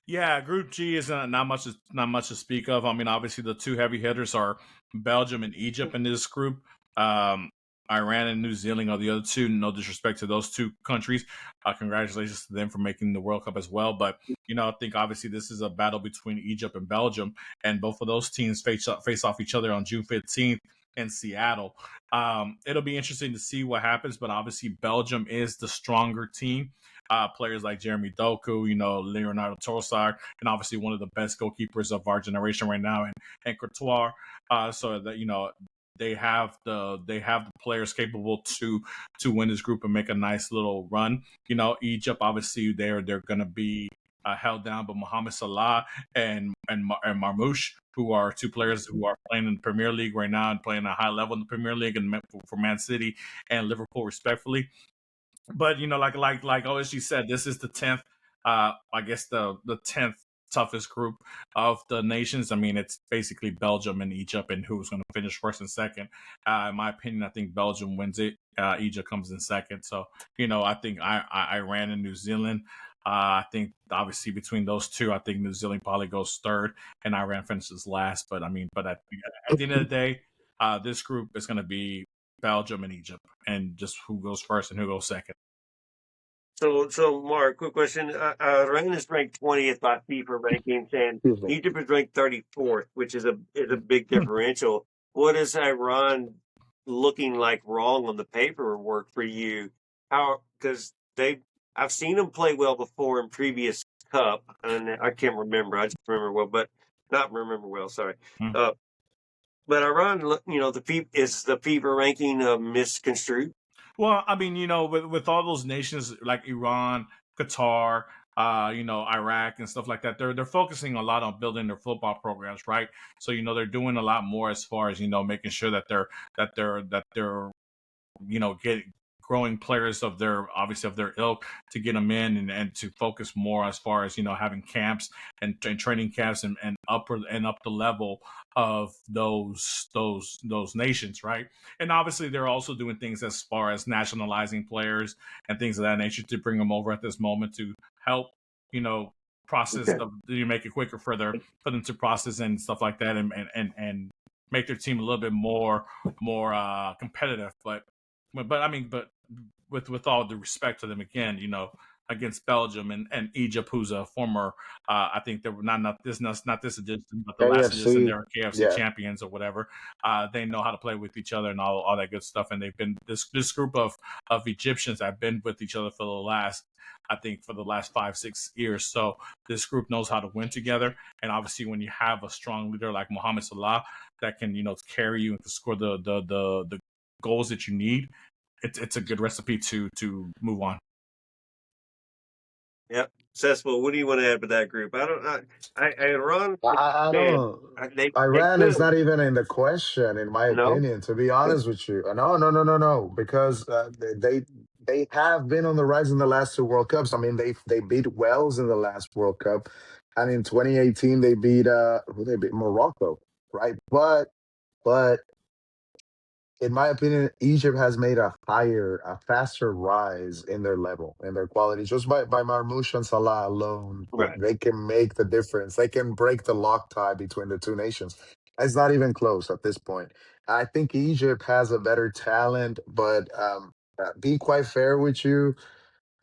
Yeah, Group G is not much to speak of. I mean, obviously the 2 heavy hitters are Belgium and Egypt in this group. Iran and New Zealand are the other 2. No disrespect to those 2 countries. Congratulations to them for making the World Cup as well. But I think obviously this is a battle between Egypt and Belgium, and both of those teams face off each other on June 15th in Seattle. It'll be interesting to see what happens, but obviously Belgium is the stronger team. Players like Jeremy Doku, Leonardo Trossard, and obviously one of the best goalkeepers of our generation right now, and Courtois. So that they have the players capable to win this group and make a nice little run. Egypt, obviously they're going to be held down by Mohamed Salah and Marmoush, who are 2 players who are playing in the Premier League right now and playing at a high level in the Premier League and for Man City and Liverpool respectfully. But like OSG said, this is the 10th. I guess the 10th toughest group of the nations. I mean, it's basically Belgium and Egypt, and who's going to finish first and second. In my opinion, I think Belgium wins it. Egypt comes in second. So I think Iran and New Zealand I think obviously between those two, I think New Zealand probably goes third and Iran finishes last. But I mean, at the end of the day, this group is going to be Belgium and Egypt, and just who goes first and who goes second.
So Mark, quick question. Iran is ranked 20th by FIFA rankings, and
Excuse me.
Egypt is ranked 34th, which is a big differential. What is Iran looking like wrong on the paperwork for you? How? Because I've seen them play well before in previous cup, and I can't remember. I just remember well, but not remember well. Sorry.
Hmm.
But Iran, the FIFA ranking misconstrued?
Well, I mean, with all those nations like Iran, Qatar, Iraq and stuff like that, they're focusing a lot on building their football programs, right? So they're doing a lot more as far as making sure that they're getting growing players of their ilk to get them in and to focus more as far as having camps and training camps and up the level of those nations, right? And obviously they're also doing things as far as nationalizing players and things of that nature to bring them over at this moment to help process
Okay.
you make it quicker for them to process and stuff like that and make their team a little bit more competitive. But I mean, but with all the respect to them, again, against Belgium and Egypt, who's a former, I think they were not this edition, but the last edition, they
AFC.
were KFC
Yeah.
champions or whatever. They know how to play with each other and all that good stuff. And they've been this group of Egyptians have been with each other for the last 5-6 years. So this group knows how to win together. And obviously, when you have a strong leader like Mohamed Salah that can carry you and to score the goals that you need, it's a good recipe to move on.
Yep. Cecil, what do you want to add with that group? Iran,
I
man,
don't.
they
Iran is
could.
not even in the question, in my
No?
opinion. To be honest with you, no, because they have been on the rise in the last two World Cups. I mean, they beat Wales in the last World Cup, and in 2018 they beat who they beat Morocco, right? But in my opinion, Egypt has made a faster rise in their level, in their quality. Just by Marmoush and Salah alone,
Right.
they can make the difference. They can break the lock tie between the two nations. It's not even close at this point. I think Egypt has a better talent, but be quite fair with you.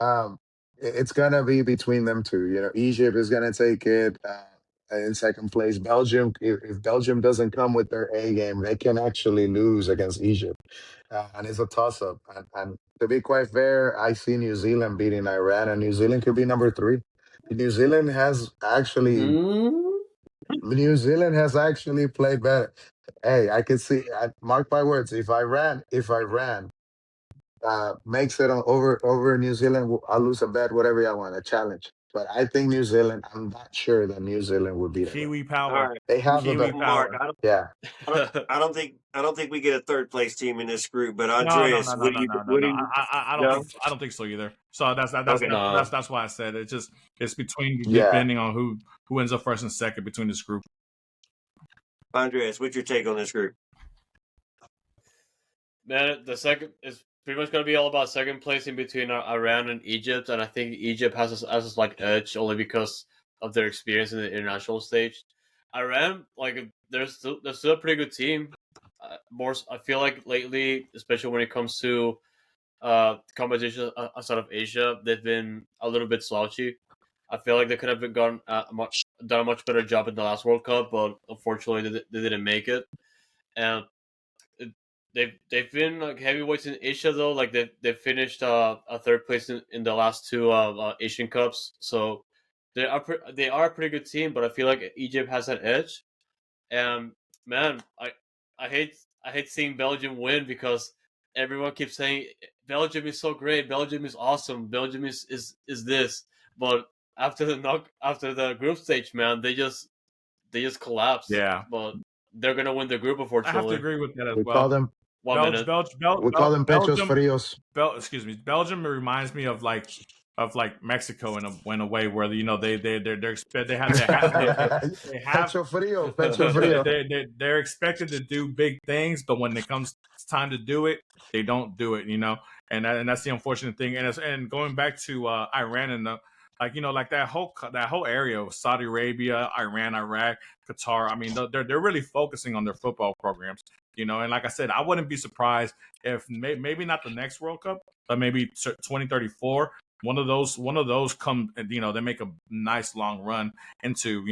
Um, it's gonna be between them two. Egypt is gonna take it in second place. Belgium, if Belgium doesn't come with their A game, they can actually lose against Egypt, and it's a toss up. And to be quite fair, I see New Zealand beating Iran, and New Zealand could be number three. New Zealand has actually. New Zealand has actually played better. Hey, I can see. Mark my words. If Iran makes it on over New Zealand, I'll lose a bet, whatever I want, a challenge. But I think New Zealand. I'm not sure that New Zealand would beat Iran.
Kiwi
All
power.
right.
They have a
Kiwi
bet.
Mark,
power.
Yeah.
I don't think we get a third place team in this group. But
No, no,
Andreas,
no, no, no, no, no,
what do
no.
you?
I
No.
don't think so either. So
Okay.
that's why I said it's between
Yeah.
depending on who ends up first and second between this group.
Andreas, what's your take on this group?
Man, the second is pretty much going to be all about second place in between Iran and Egypt, and I think Egypt has a like edge only because of their experience in the international stage. Iran, like, they're still a pretty good team. I feel like lately, especially when it comes to competition outside of Asia, they've been a little bit slouchy. I feel like they could have done a much better job in the last World Cup, but unfortunately they didn't make it. And they've been like heavyweights in Asia though. Like they finished a third place in the last two Asian Cups, so they are a pretty good team. But I feel like Egypt has an edge. And man, I hate seeing Belgium win because everyone keeps saying Belgium is so great, Belgium is awesome, Belgium is this. But after the group stage, man, they just collapse.
Yeah,
But they're gonna win the group,
I have to
unfortunately.
agree with that as
We call
well.
them
One minute.
pechos
Belgium.
frios.
Excuse me. Belgium reminds me of like Mexico in a way where they have
Pecho frio.
they're expected to do big things, but when it comes time to do it, they don't do it. And that's the unfortunate thing. And going back to Iran and like that whole area of Saudi Arabia, Iran, Iraq, Qatar. I mean, they're really focusing on their football programs. And like I said, I wouldn't be surprised if maybe not the next World Cup, but maybe 2034. One of those come, they make a nice long run into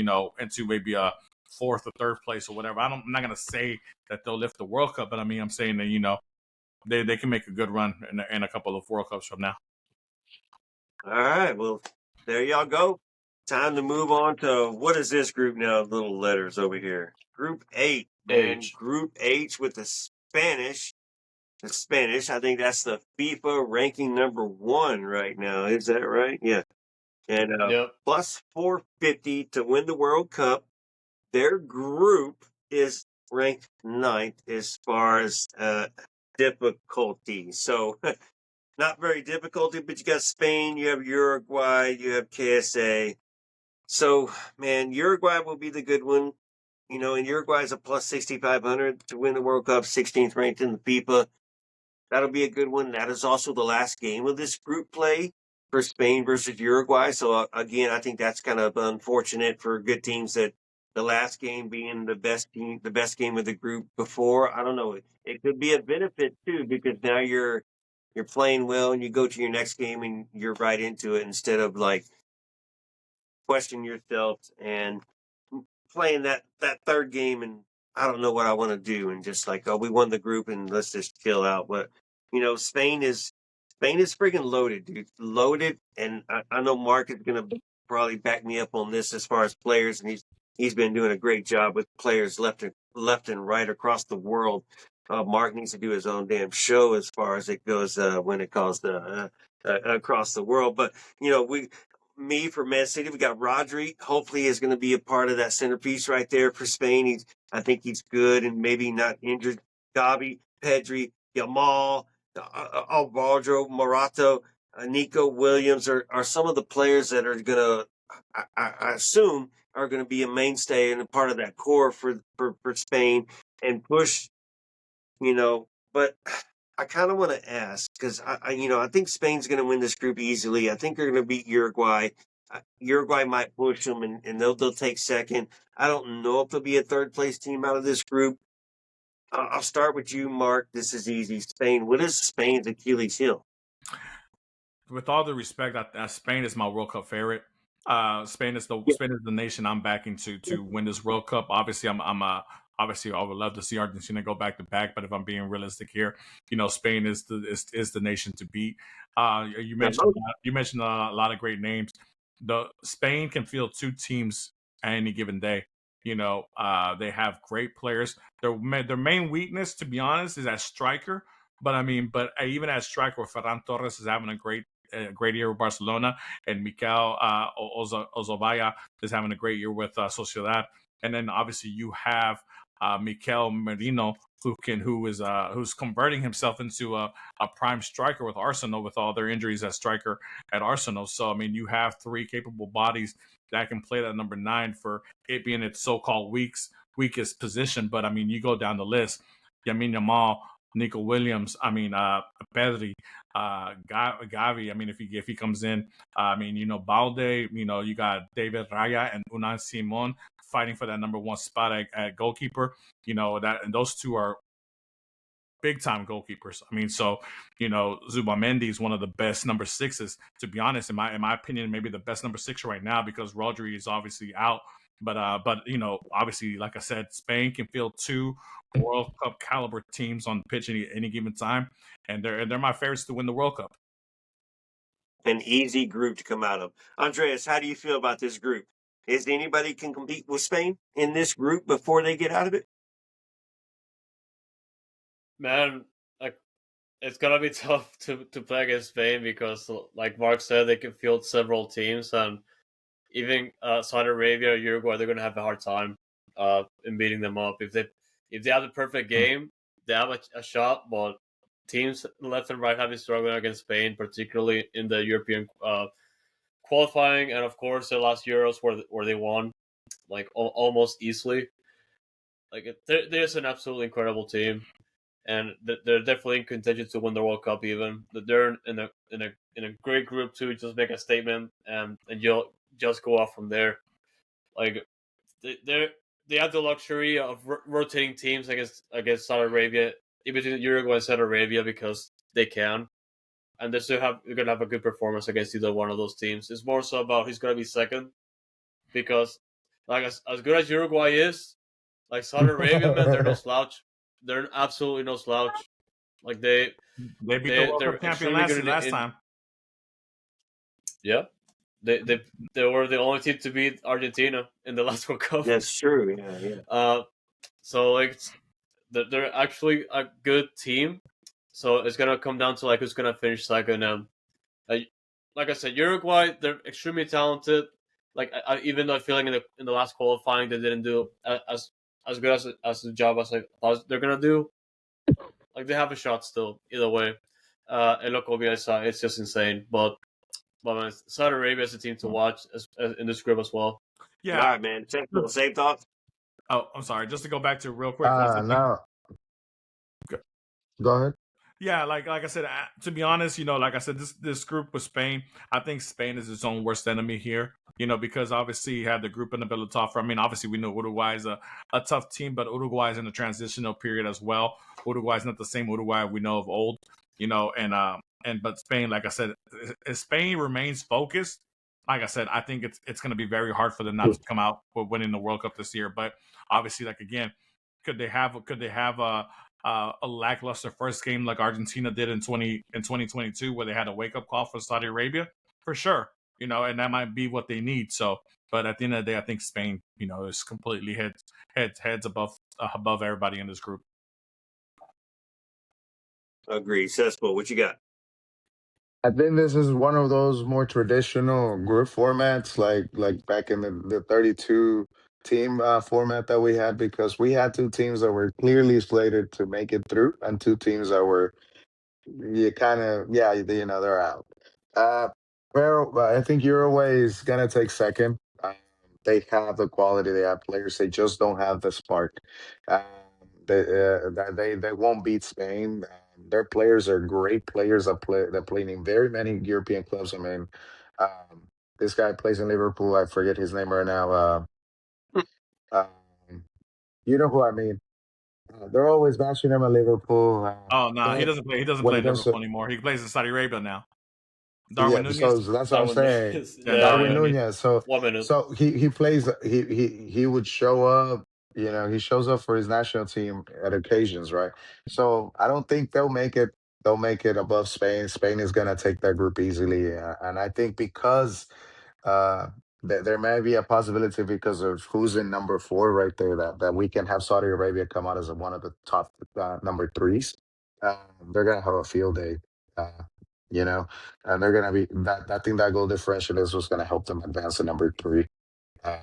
maybe a fourth or third place or whatever. I'm not gonna say that they'll lift the World Cup, but I mean, I'm saying that they can make a good run in a couple of World Cups from now.
All right. Well, there y'all go. Time to move on to what is this group now? Little letters over here. Group 8, man.
H.
Group H with the Spanish. The Spanish. I think that's the FIFA ranking number 1 right now. Is that right? Yeah. And
Yep.
plus 450 to win the World Cup. Their group is ranked 9th as far as difficulty. So not very difficult, but you got Spain, you have Uruguay, you have KSA. So, man, Uruguay will be the good one. And Uruguay is a plus 6,500 to win the World Cup, 16th ranked in the FIFA. That'll be a good one. That is also the last game of this group play for Spain versus Uruguay. So, again, I think that's kind of unfortunate for good teams that the last game being the best game of the group before. I don't know. It could be a benefit, too, because now you're playing well and you go to your next game and you're right into it instead of like questioning yourself and playing that third game and I don't know what I want to do and just like, oh, we won the group and let's just chill out. But Spain is freaking loaded, dude. Loaded, and I know Mark is gonna probably back me up on this as far as players, and he's been doing a great job with players left and right across the world. Mark needs to do his own damn show as far as it goes when it comes to across the world. But me for Man City, we got Rodri. Hopefully, is going to be a part of that centerpiece right there for Spain. I think he's good and maybe not injured. Gavi, Pedri, Yamal, Alvaro, Morata, Nico Williams are some of the players that are going to, I assume, are going to be a mainstay and a part of that core for Spain and push, but I kind of want to ask because I think Spain's going to win this group easily. I think they're going to beat Uruguay. Uruguay might push them and they'll take second. I don't know if there'll be a third place team out of this group. I'll start with you, Mark. This is easy. Spain. What is Spain's Achilles heel?
With all the respect, Spain is my World Cup favorite. Spain is the nation I'm backing to win this World Cup. Obviously, obviously I would love to see Argentina go back to back, but if I'm being realistic here, Spain is the nation to beat. You mentioned a lot of great names. Spain can field 2 teams at any given day. They have great players. Their main weakness, to be honest, is at striker. But even at striker, Ferran Torres is having a great year with Barcelona, and Mikel Ozobaya is having a great year with Sociedad. And then obviously you have Mikel Merino, who's converting himself into a prime striker with Arsenal with all their injuries at striker at Arsenal. So you have 3 capable bodies that can play that number 9 for it being its so-called weakest position. But you go down the list, Lamine Yamal, Nico Williams, Pedri, Gavi. If he comes in, Balde, you got David Raya and Unai Simon fighting for that number 1 spot at goalkeeper. And those 2 are big time goalkeepers. Zubamendi is one of the best number 6s. To be honest, in my opinion, maybe the best number 6 right now because Rodri is obviously out. But obviously, like I said, Spain can field 2 World Cup caliber teams on the pitch at any given time, and they're my favorites to win the World Cup.
An easy group to come out of. Andreas, how do you feel about this group? Is anybody can compete with Spain in this group before they get out of it?
Man, it's gonna be tough to play against Spain because, like Mark said, they can field several teams, and even Saudi Arabia or Uruguay, they're gonna have a hard time in beating them up. If they have the perfect game, they have a shot. But teams left and right have been struggling against Spain, particularly in the European qualifying, and of course the last Euros where they won like almost easily. Like there's an absolutely incredible team. and they're definitely in contention to win the World Cup. Even they're in a great group to just make a statement, and you'll just go off from there. Like they have the luxury of rotating teams against Saudi Arabia, in between Uruguay and Saudi Arabia, because they can, and they're gonna have a good performance against either one of those teams. It's more so about who's gonna be second, because like as good as Uruguay is, like Saudi Arabia, man, they're no slouch. They're absolutely no slouch. Like
They beat the World
they're
Cup champion
extremely good
last time.
yeah. They were the only team to beat Argentina in the last World Cup.
That's true. Yeah.
So like they're actually a good team. So it's gonna come down to like who's gonna finish second. And like I said, Uruguay, they're extremely talented. Like even though feeling in the last qualifying they didn't do as good as the job as I thought they're gonna do. Like they have a shot still either way. And look, it's just insane. But man, Saudi Arabia is a team to watch as in this group as well.
Yeah.
All right, man. Same thoughts.
Oh, I'm sorry. Just to go back to real quick.
No. Go ahead.
Yeah, like I said, to be honest, like I said, this group with Spain, I think Spain is its own worst enemy here. Because obviously you had the group in the middle top. I mean, obviously we know Uruguay is a tough team, but Uruguay is in a transitional period as well. Uruguay is not the same Uruguay we know of old. But Spain, like I said, if Spain remains focused, like I said, I think it's going to be very hard for them not to come out with winning the World Cup this year. But obviously, like again, could they have a lackluster first game like Argentina did in 2022, where they had a wake up call for Saudi Arabia? For sure, and that might be what they need. So, but at the end of the day, I think Spain, is completely heads above everybody in this group.
Agree. Cesspool, what you got?
I think this is one of those more traditional group formats, like back in the 32 team format that we had, because we had two teams that were clearly slated to make it through, and two teams that were they're out. Uh, well, I think Uruguay is gonna take second. They have the quality, they have players, they just don't have the spark. Um, they won't beat Spain. Their players are great players that play in very many European clubs. I mean, um, this guy plays in Liverpool. I forget his name right now. Um, you know who I mean. They're always bashing him at Liverpool.
Oh no, he
But
doesn't play. He doesn't
when
play
it
in
comes
Liverpool
to
anymore. He plays in Saudi Arabia now.
yeah,
Darwin Nunez.
so that's what I'm saying.
Yeah,
Darwin
Nunez.
Nunez. So
1 minute.
so he plays. He would show up. He shows up for his national team at occasions, right? So I don't think they'll make it. They'll make it above Spain. Spain is gonna take that group easily, and I think because uh, there may be a possibility because of who's in number four right there that we can have Saudi Arabia come out as one of the top number threes. They're gonna have a field day, uh, you know, and they're gonna be that. I think that goal differential is what's gonna help them advance to number three. Uh,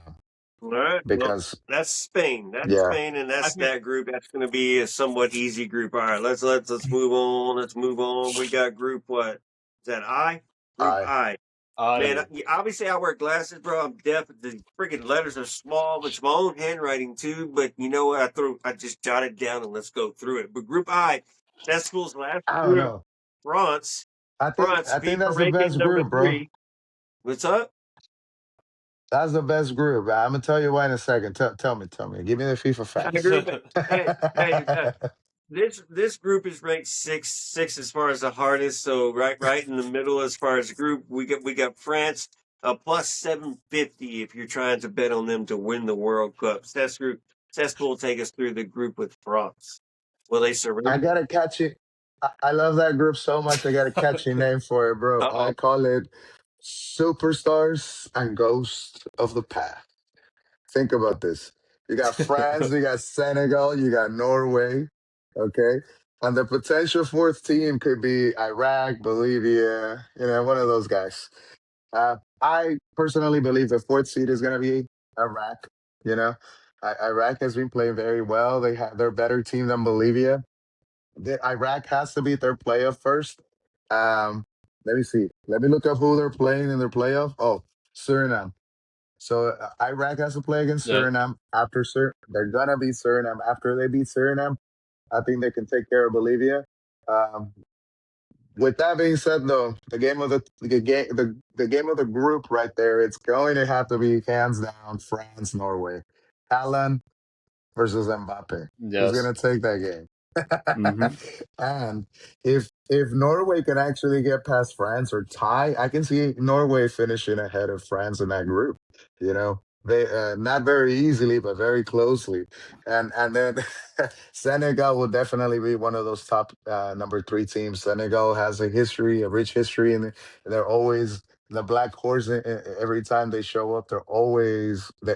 All right. Well,
because
that's Spain. That's
yeah,
Spain, and
I
that's
think
that group. That's going to be a somewhat easy group. All right. Let's move on. Let's move on. We got group what? Is that I? Group
I
I. Man, obviously I wear glasses, bro. I'm deaf. The freaking letters are small. It's my own handwriting too. But you know what? I just jotted down and let's go through it. But Group I, that school's last
I don't
group.
know.
France.
I think
France,
I think
FIFA
that's the
ranking
best
number
group, bro.
3. What's up?
That's the best group. I'm gonna tell you why in a second. Tell me. Give me the FIFA
That
facts.
group. Hey, this group is ranked six as far as the hardest. So right in the middle as far as the group. We got France plus 750 if you're trying to bet on them to win the World Cup. Cesspool will take us through the group with France. Will they
I
surrender?
gotta catch it. I love that group so much. I got a catchy name for it, bro. I
Uh-oh.
call it Superstars and Ghosts of the Past. Think about this. You got France, you got Senegal, you got Norway, okay? And the potential fourth team could be Iraq, Bolivia, one of those guys. I personally believe the fourth seed is going to be Iraq. You know, Iraq has been playing very well. They're a better team than Bolivia. Iraq has to beat their playoff first. Let me see. Let me look up who they're playing in their playoff. Oh, Suriname. So Iraq has to play against
Yeah.
Suriname. They're gonna beat Suriname. After they beat Suriname, I think they can take care of Bolivia. Um, with that being said, though, the game of the group right there, it's going to have to be hands down France Norway. Haaland versus Mbappe. Who's
Yes.
gonna take that game?
Mm-hmm.
And if Norway can actually get past France or tie, I can see Norway finishing ahead of France in that group. You know, they not very easily, but very closely. And then Senegal will definitely be one of those top number three teams. Senegal has a history, a rich history, and they're always the black horse. Every time they show up, they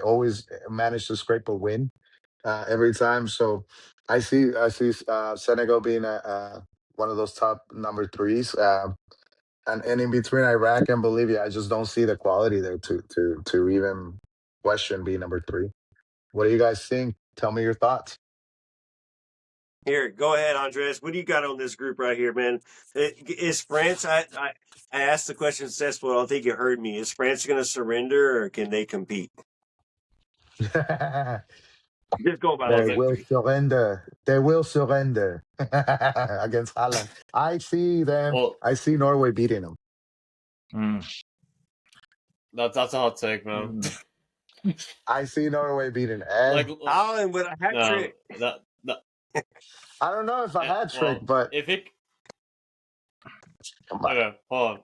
always manage to scrape a win every time. So I see Senegal being one of those top number threes. And in between Iraq and Bolivia, I just don't see the quality there to even question being number three. What do you guys think? Tell me your thoughts.
Here, go ahead, Andres. What do you got on this group right here, man? Is France? I asked the question successful. I don't think you heard me. Is France going to surrender, or can they compete? Just go by
Well,
the
They
the,
will
victory.
surrender. They will surrender against Holland. I see them.
well,
I see Norway beating them.
Mm.
that's a hot take, man.
Mm.
I see Norway beating.
like,
Holland with a hat
no,
trick.
that
I don't know if a hat trick,
well,
but
if it
come on.
okay, hold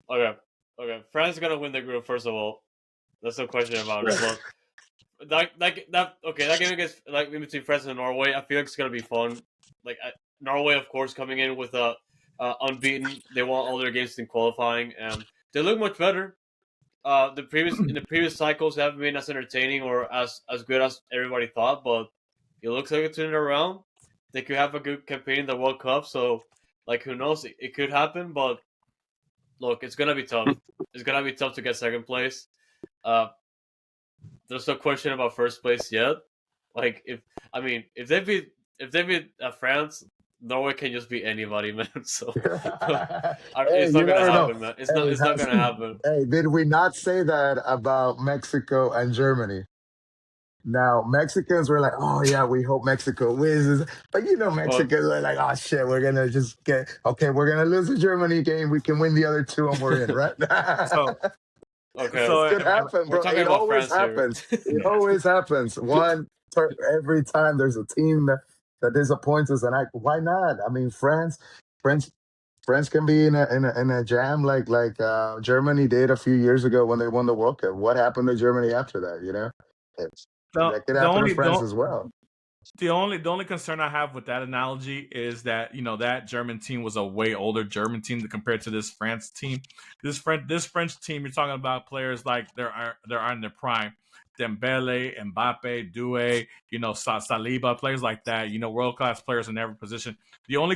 on, okay, France is gonna win the group first of all. There's no question about it. But that game against like in between France and Norway, I feel like it's gonna be fun. Like Norway, of course, coming in with unbeaten. They won all their games in qualifying, and they look much better. In the previous cycles haven't been as entertaining or as good as everybody thought, but it looks like it's turning around. They could have a good campaign in the World Cup, so like who knows? It could happen, but look, it's gonna be tough. It's gonna be tough to get second place. Uh, there's no question about first place yet. Like if they beat France, Norway can just beat anybody, man. So
Hey,
it's not
you
gonna
never know.
happen, man.
Hey,
It's not gonna happen.
hey, did we not say that about Mexico and Germany? Now, Mexicans were like, oh, yeah, we hope Mexico wins. But
Well,
Mexicans were like, oh, shit, we're going to just we're going to lose the Germany game. We can win the other two and we're in, right?
So,
okay,
so
It could happen,
we're
bro.
talking
It
about
always
France here.
happens. It always happens. Every time there's a team that disappoints us. And why not? I mean, France, France can be in a jam like Germany did a few years ago when they won the World Cup. What happened to Germany after that?
the
That could
the
happen to
only
France
the,
as well.
the only concern I have with that analogy is that that German team was a way older German team compared to this France team. This French team, you're talking about players like they're in their prime. Dembele, Mbappe, Doué, Saliba, players like that. World class players in every position. The only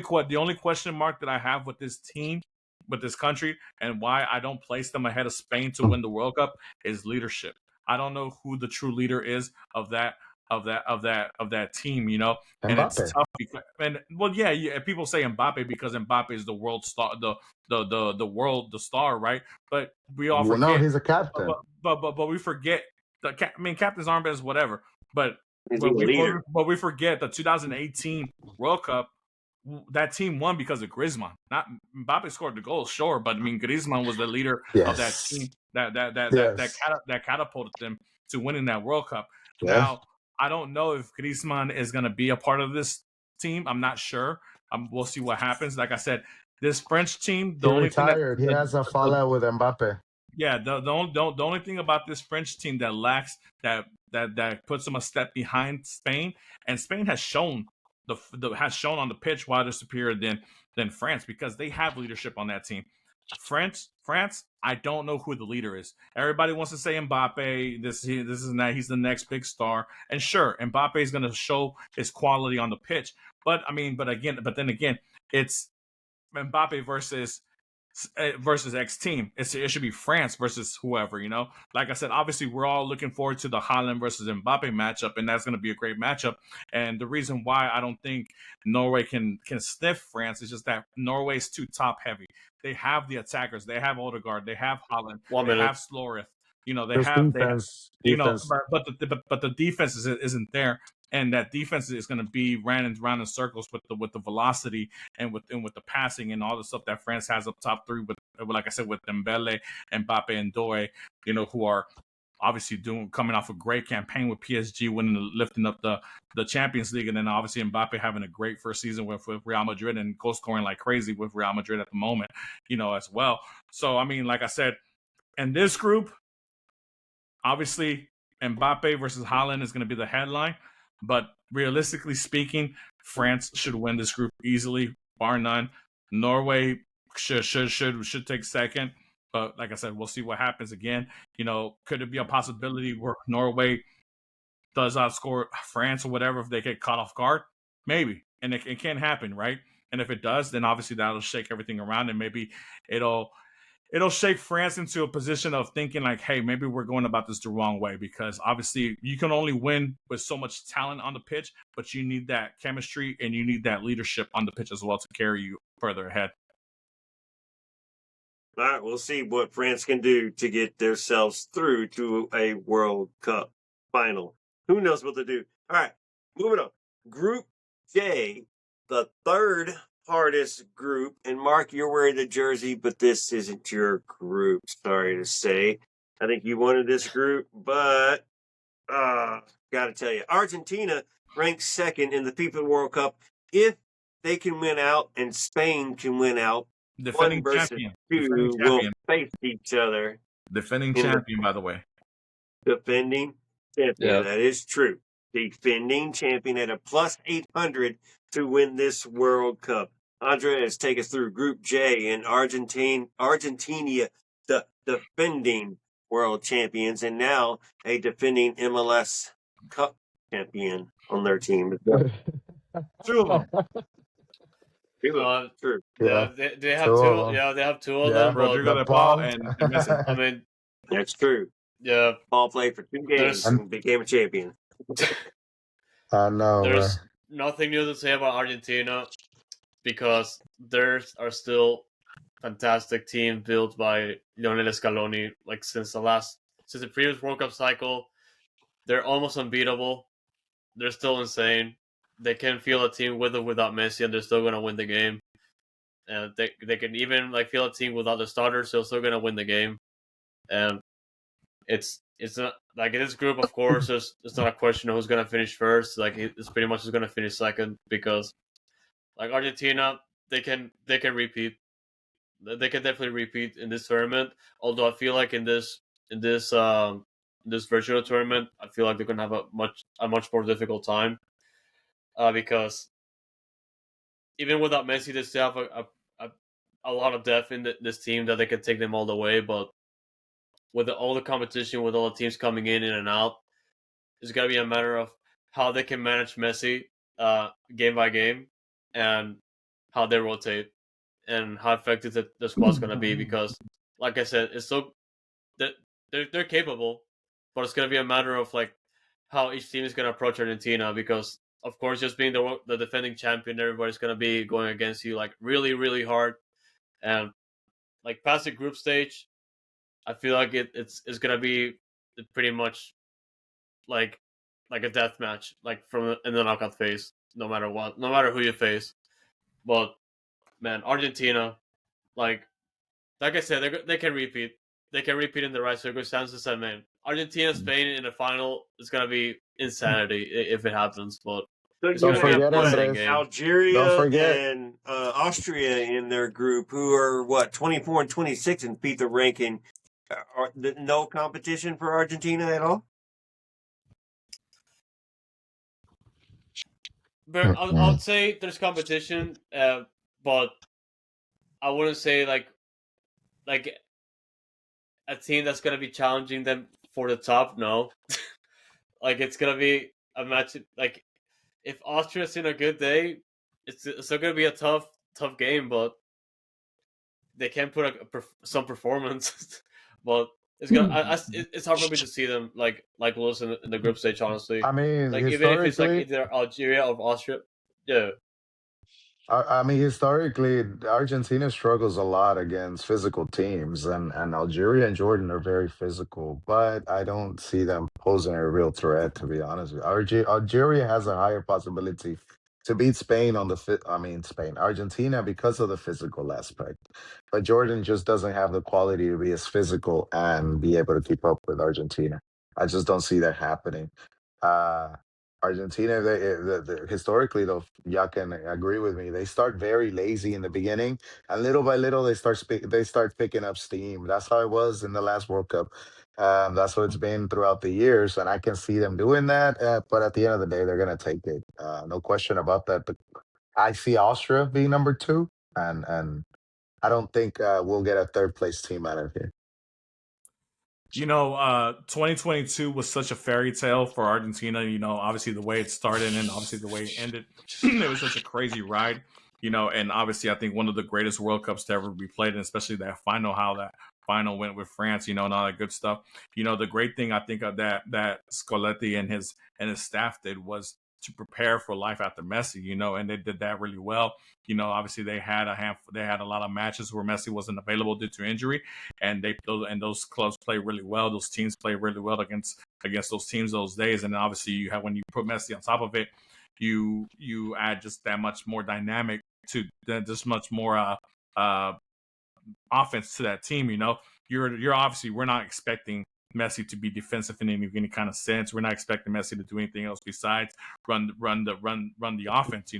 question mark that I have with this team, with this country, and why I don't place them ahead of Spain to win the World Cup is leadership. I don't know who the true leader is of that team, and it's
Mbappe.
tough because, and well, yeah, people say Mbappe because Mbappe is the world star, the star, right? But we all
Well, no,
forget,
he's a
but
captain.
but we forget captain's armbands, whatever, but
Is he a leader?
we forget the 2018 World Cup. That team won because of Griezmann. Not Mbappe scored the goal, sure, but I mean Griezmann was the leader of that
Yes.
team
Yes.
that catapulted them to winning that World Cup.
Yeah.
Now, I don't know if Griezmann is going to be a part of this team. I'm not sure. We'll see what happens. Like I said, this French team,
He retired. He has a fallout with Mbappe.
the only thing about this French team that lacks that puts them a step behind Spain, and Spain has shown has shown on the pitch why they're superior than France because they have leadership on that team. France, I don't know who the leader is. Everybody wants to say Mbappe. This is that he's the next big star, and sure, Mbappe is going to show his quality on the pitch. But but then again, it's Mbappe versus X team. It should be France versus whoever. Like I said, obviously we're all looking forward to the Holland versus Mbappe matchup, and that's going to be a great matchup. And the reason why I don't think Norway can sniff France is just that Norway's too top heavy. They have the attackers. They have Odegaard. They have Holland.
One
They
minute.
have Sloreth. They
Just
have
defense.
you know,
Defense.
but the defense isn't there. and that defense is going to be ran around in circles with the velocity and with the passing and all the stuff that France has up top three with, like I said, with Dembele, Mbappe, and Doe, who are obviously coming off a great campaign with PSG, lifting up the Champions League, and then obviously Mbappe having a great first season with Real Madrid and goal scoring like crazy with Real Madrid at the moment, as well. So I mean, like I said, in this group, obviously Mbappe versus Haaland is going to be the headline, but realistically speaking, France should win this group easily, bar none. Norway should take second. But like I said, we'll see what happens again. Could it be a possibility where Norway does outscore France or whatever if they get caught off guard? Maybe. And it can happen, right? And if it does, then obviously that'll shake everything around, and maybe it'll shake France into a position of thinking like, hey, maybe we're going about this the wrong way, because obviously you can only win with so much talent on the pitch, but you need that chemistry and you need that leadership on the pitch as well to carry you further ahead.
All right, we'll see what France can do to get themselves through to a World Cup final. Who knows what to do? All right, moving on. Group J, the third hardest group. And Mark, you're wearing the jersey, but this isn't your group, sorry to say. I think you wanted this group, but got to tell you, Argentina ranks second in the FIFA World Cup. If they can win out and Spain can win out,
Defending
one versus
champion.
two
Defending
will
champion.
face each other.
Defending champion, by the way.
Defending champion.
Yeah.
That is true. Defending champion at a plus 800 to win this World Cup. Andres, take us through Group J in Argentina, the defending world champions, and now a defending MLS Cup champion on their team.
Two of them.
True.
Yeah, they have
Two
two.
of them.
Yeah, they have two of
Yeah,
them. But
Rodrigo
the
De Paul
Paul.
and Messi.
I mean,
That's true.
yeah,
Paul played for 2 games and became a champion.
I know,
there's
man.
nothing new to say about Argentina because theirs are still fantastic team built by Lionel Scaloni. Like since the previous World Cup cycle, they're almost unbeatable. They're still insane. They can feel a team with or without Messi, and they're still gonna win the game. And they can even like feel a team without the starters, so they're still gonna win the game. And it's not like in this group, of course, it's not a question of who's gonna finish first. Like it's pretty much who's gonna finish second, because like Argentina, they can repeat. They can definitely repeat in this tournament. Although I feel like in this virtual tournament, I feel like they're gonna have a much more difficult time. Because even without Messi, they still have a lot of depth in this team that they can take them all the way. But with all the competition, with all the teams coming in and out, it's got to be a matter of how they can manage Messi game by game, and how they rotate, and how effective the squad's going to be. Because, like I said, it's so they're capable, but it's going to be a matter of like how each team is going to approach Argentina. Because of course, just being the defending champion, everybody's going to be going against you like really, really hard. And like past the group stage, I feel like it's going to be pretty much like a death match, like in the knockout phase, no matter what, no matter who you face. But man, Argentina, like I said, they can repeat. They can repeat in the right circumstances. And man, Argentina, Spain in the final is going to be insanity if it happens. But it's
Don't
going to be a
forget,
insane
Andres.
game.
Algeria
Don't forget.
and Austria in their group, who are 24 and 26 in FIFA ranking. No competition for Argentina at all?
But I would say there's competition, but I wouldn't say like a team that's gonna be challenging them for the top. No, like it's gonna be a match. Like if Austria's in a good day, it's still gonna be a tough game, but they can put some performance. But it's gonna. It's hard for me to see them like lose in the group stage. Honestly,
I mean,
like even if it's like
historically,
either Algeria or Austria, yeah.
I mean, historically, Argentina struggles a lot against physical teams, and Algeria and Jordan are very physical, but I don't see them posing a real threat, to be honest with you. Algeria has a higher possibility to beat Spain on the fit. I mean, Spain, Argentina because of the physical aspect, but Jordan just doesn't have the quality to be as physical and be able to keep up with Argentina. I just don't see that happening. Uh, Argentina, historically, though, y'all can agree with me. They start very lazy in the beginning, and little by little, they start picking up steam. That's how it was in the last World Cup. That's what it's been throughout the years, and I can see them doing that. But at the end of the day, they're gonna take it. No question about that. But I see Austria being number two, and I don't think we'll get a third place team out of here.
2022 was such a fairy tale for Argentina. Obviously the way it started and obviously the way it ended. It was such a crazy ride. And obviously I think one of the greatest World Cups to ever be played, and especially that final, how that final went with France, and all that good stuff. The great thing I think of that Scoletti and his staff did was to prepare for life after Messi, and they did that really well. Obviously they had a lot of matches where Messi wasn't available due to injury, and those clubs play really well. Those teams play really well against those teams those days. And then obviously you have, when you put Messi on top of it, you add just that much more dynamic to just much more offense to that team. You're obviously, we're not expecting Messi to be defensive in any kind of sense. We're not expecting Messi to do anything else besides run the offense.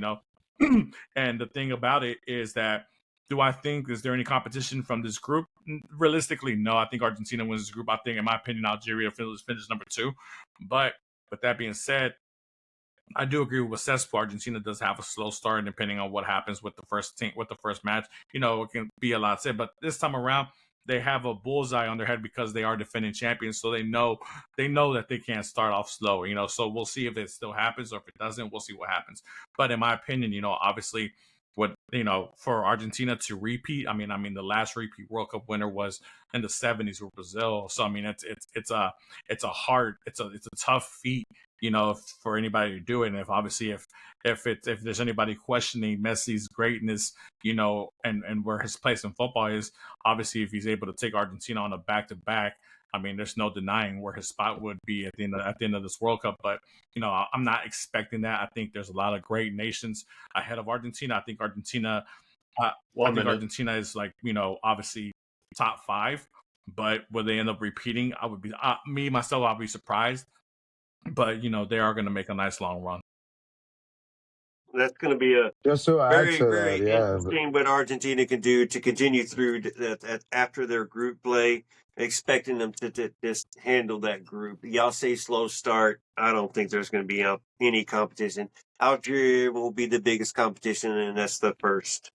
And the thing about it is that, do I think, is there any competition from this group? Realistically, no. I think Argentina wins this group. I think, in my opinion, Algeria finishes number 2. But with that being said, I do agree with Cespo. Argentina does have a slow start, and depending on what happens with the first match, it can be a lot said. But this time around, they have a bullseye on their head because they are defending champions, so they know that they can't start off slow. So we'll see if it still happens, or if it doesn't, we'll see what happens. But in my opinion, obviously, for Argentina to repeat, I mean, the last repeat World Cup winner was in the '70s with Brazil. So I mean, it's a tough feat, for anybody to do it. And if there's anybody questioning Messi's greatness, and where his place in football is, obviously, if he's able to take Argentina on a back-to-back, I mean, there's no denying where his spot would be at the end of this World Cup. But I'm not expecting that. I think there's a lot of great nations ahead of Argentina. I think Argentina is, like, obviously top 5. But will they end up repeating? I would be I'll be surprised. But they are going to make a nice long run.
That's going to be a
Just to add
very,
to
very
that, yeah,
interesting what Argentina can do to continue through after their group play. Expecting them to just handle that group. Y'all say slow start. I don't think there's going to be any competition. Algeria will be the biggest competition, and that's the first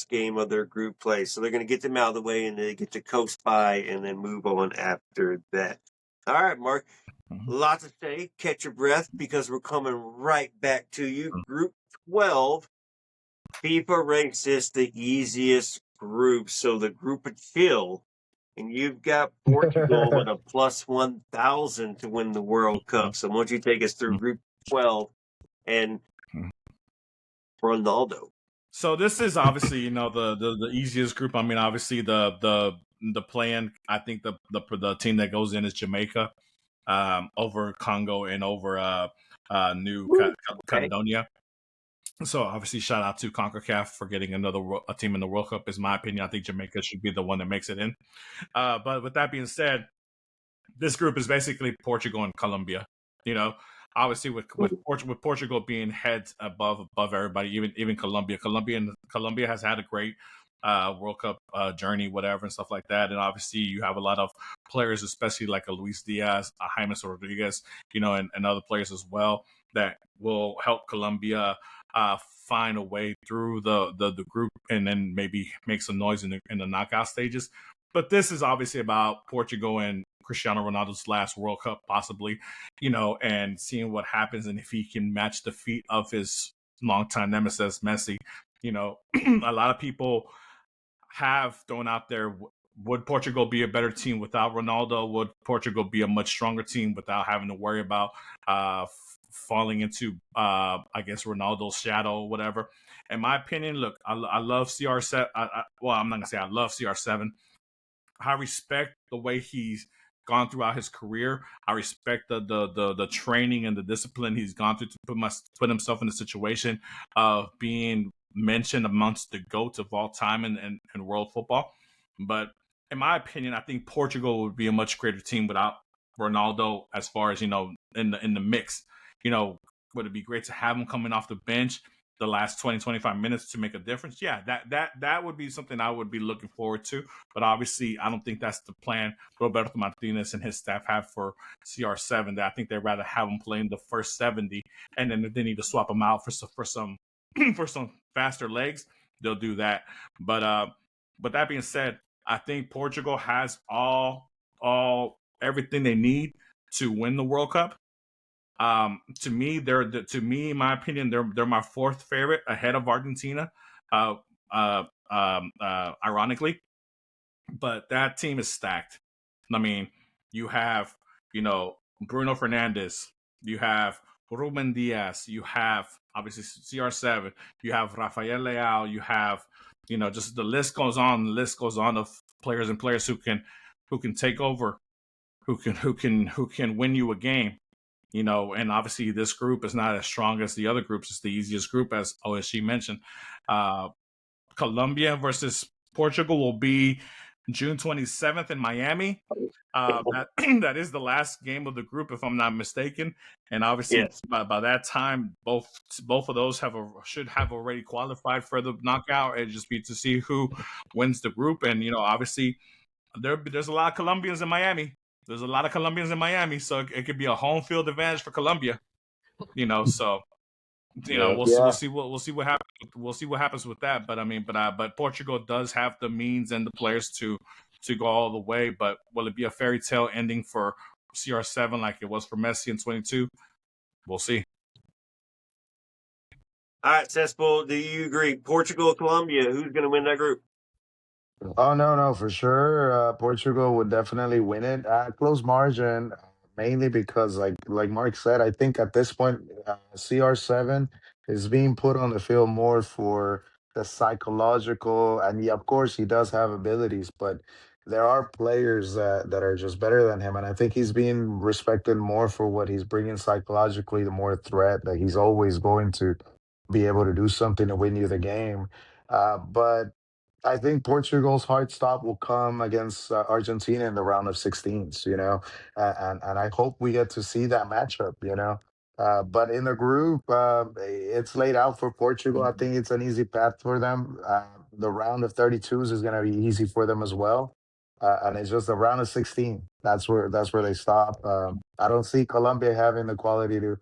game of their group play. So they're going to get them out of the way, and they get to coast by and then move on after that. All right, Mark. Lots to say. Catch your breath, because we're coming right back to you. Group 12. FIFA ranks this the easiest group. So the group of chill. And you've got Portugal with a plus 1,000 to win the World Cup. So why don't you take us through Group 12 and Ronaldo?
So this is obviously, the easiest group. I mean, obviously the plan. I think the team that goes in is Jamaica, over Congo, and over New Caledonia. So obviously, shout out to CONCACAF for getting a team in the World Cup. Is my opinion. I think Jamaica should be the one that makes it in. But with that being said, this group is basically Portugal and Colombia. Obviously with Portugal being heads above everybody, even Colombia. Colombia has had a great World Cup journey, whatever, and stuff like that. And obviously you have a lot of players, especially like a Luis Diaz, a James Rodriguez, and other players as well, that will help Colombia find a way through the group, and then maybe make some noise in the knockout stages. But this is obviously about Portugal and Cristiano Ronaldo's last World Cup, possibly, and seeing what happens, and if he can match the feat of his longtime nemesis, Messi. A lot of people have thrown out there, would Portugal be a better team without Ronaldo? Would Portugal be a much stronger team without having to worry about falling into, I guess, Ronaldo's shadow or whatever? in my opinion, look, I love CR7. Well, I'm not gonna say I love CR7. I respect the way he's gone throughout his career. I respect the training and the discipline he's gone through to put himself in the situation of being mentioned amongst the GOATs of all time in world football. But in my opinion, I think Portugal would be a much greater team without Ronaldo, as far as, in the mix. Would it be great to have him coming off the bench the last 20, 25 minutes to make a difference? Yeah, that would be something I would be looking forward to. But obviously, I don't think that's the plan Roberto Martinez and his staff have for CR7. I think they'd rather have him playing the first 70, and then if they need to swap him out for some for some faster legs, they'll do that. But that being said, I think Portugal has everything they need to win the World Cup. To me, in my opinion, they're my fourth favorite, ahead of Argentina. Ironically, but that team is stacked. I mean, you have Bruno Fernandes, you have Ruben Diaz, you have obviously CR7, you have Rafael Leao, you have just the list goes on. The list goes on of players who can take over, who can win you a game. And obviously this group is not as strong as the other groups. It's the easiest group, as OSG mentioned. Colombia versus Portugal will be June 27th in Miami. That is the last game of the group, if I'm not mistaken. And obviously,
Yes.
by that time, both of those should have already qualified for the knockout. It just be to see who wins the group. And obviously, there's a lot of Colombians in Miami. So it could be a home field advantage for Colombia. So we'll see what happens. We'll see what happens with that. But Portugal does have the means and the players to go all the way. But will it be a fairy tale ending for CR7 like it was for Messi in 22? We'll see.
All right, Cespo, do you agree? Portugal, Colombia, who's going to win that group?
Oh no, for sure. Portugal would definitely win it. Close margin, mainly because, like Mark said, I think at this point, CR7 is being put on the field more for the psychological, and yeah, of course he does have abilities, but there are players that are just better than him, and I think he's being respected more for what he's bringing psychologically, the more threat that he's always going to be able to do something to win you the game. But I think Portugal's hard stop will come against Argentina in the round of 16s, and I hope we get to see that matchup, But in the group, it's laid out for Portugal. I think it's an easy path for them. The round of 32s is going to be easy for them as well, and it's just the round of 16. That's where they stop. I don't see Colombia having the quality to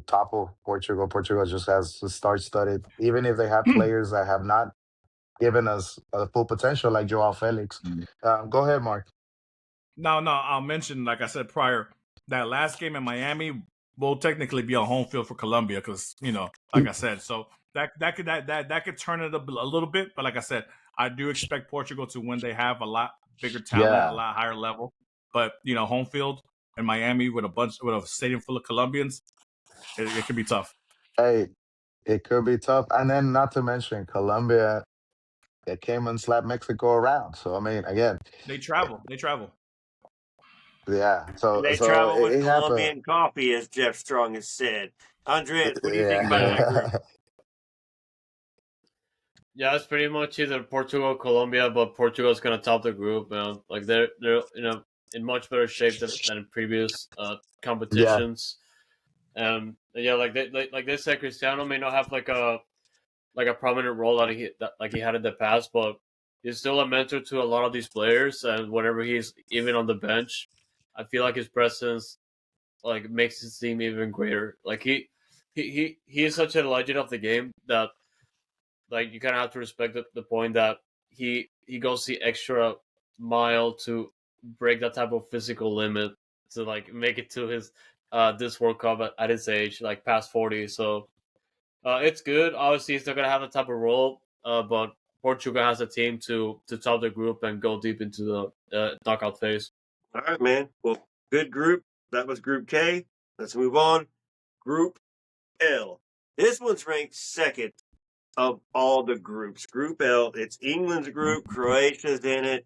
topple Portugal. Portugal just has star studded. Even if they have players that have not given us full potential, like Joao Felix. Go ahead, Mark.
No, I'll mention, like I said prior, that last game in Miami will technically be a home field for Colombia because, like I said, so that could turn it up a little bit. But like I said, I do expect Portugal to win. They have a lot bigger talent, a
Yeah.
lot higher level. But, home field in Miami with a stadium full of Colombians, it could be tough.
Hey, it could be tough. And then not to mention Colombia, they came and slapped Mexico around. So I mean, again,
They travel.
yeah.
And
So
they
so
travel
it,
with
it happened.
Colombian coffee, as Jeff Strong has said. Andres, what do you think about that group?
Yeah.
Yeah, it's pretty much either Portugal, Colombia, but Portugal's gonna top the group. Like they're in much better shape than in previous
Yeah.
competitions. And yeah, like they said, Cristiano may not have like a prominent role like he had in the past, but he's still a mentor to a lot of these players. And whenever he's even on the bench, I feel like his presence like makes his team even greater. Like he is such a legend of the game that like you kind of have to respect the point that he goes the extra mile to break that type of physical limit to like make it to his this World Cup at his age, like past 40. So it's good. Obviously, he's not gonna have the type of role, but Portugal has a team to top the group and go deep into the knockout phase.
All right, man. Well, good group. That was Group K. Let's move on. Group L. This one's ranked second of all the groups. Group L, it's England's group. Croatia's in it.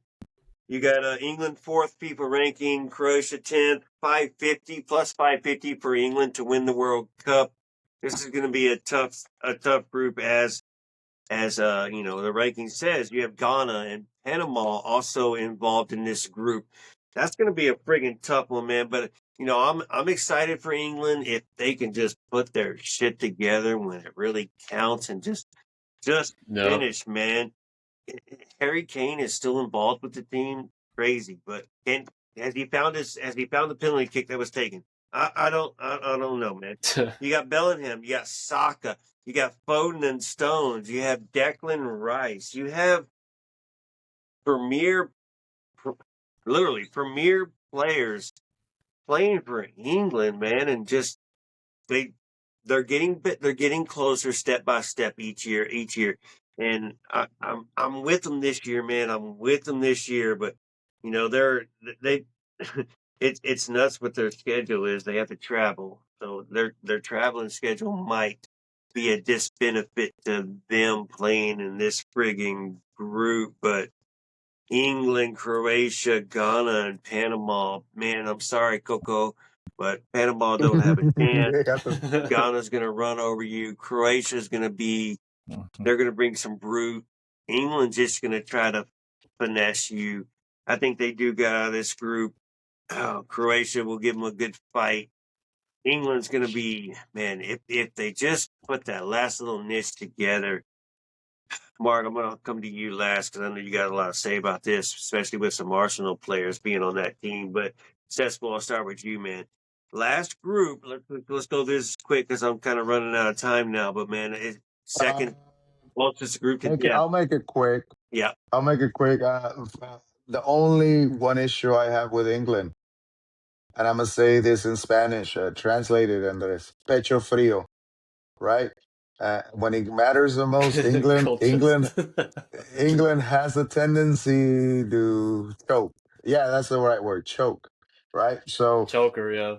You got England 4th FIFA ranking, Croatia 10th, 550 plus 550 for England to win the World Cup. This is going to be a tough group as the ranking says. You have Ghana and Panama also involved in this group. That's going to be a friggin' tough one, man. But I'm excited for England if they can just put their shit together when it really counts and just
No.
finish, man. Harry Kane is still involved with the team. Crazy, but has he found the penalty kick that was taken? I don't know, man. You got Bellingham, you got Saka, you got Foden and Stones, you have Declan Rice, you have literally premier players playing for England, man, and just they're getting closer step by step each year, and I'm with them this year, man. I'm with them this year, but they it's nuts what their schedule is. They have to travel, so their traveling schedule might be a disbenefit to them playing in this frigging group, but England, Croatia, Ghana, and Panama. Man, I'm sorry, Coco, but Panama don't have a chance.
They got the-
Ghana's going to run over you. Croatia's going to they're going to bring some brute. England's just going to try to finesse you. I think they do get out of this group. Croatia will give them a good fight. England's going to be, man, if they just put that last little niche together. Mark, I'm going to come to you last because I know you got a lot to say about this, especially with some Arsenal players being on that team. But Cespo, I'll start with you, man. Last group, let's go this quick because I'm kind of running out of time now. But man, second closest group to death.
I'll make it quick.
Yeah.
I'll make it quick. The only one issue I have with England, and I'm gonna say this in Spanish, translated, Andres, pecho frío, right? When it matters the most, England has a tendency to choke. Yeah, that's the right word, choke. Right. So
Choker, yeah.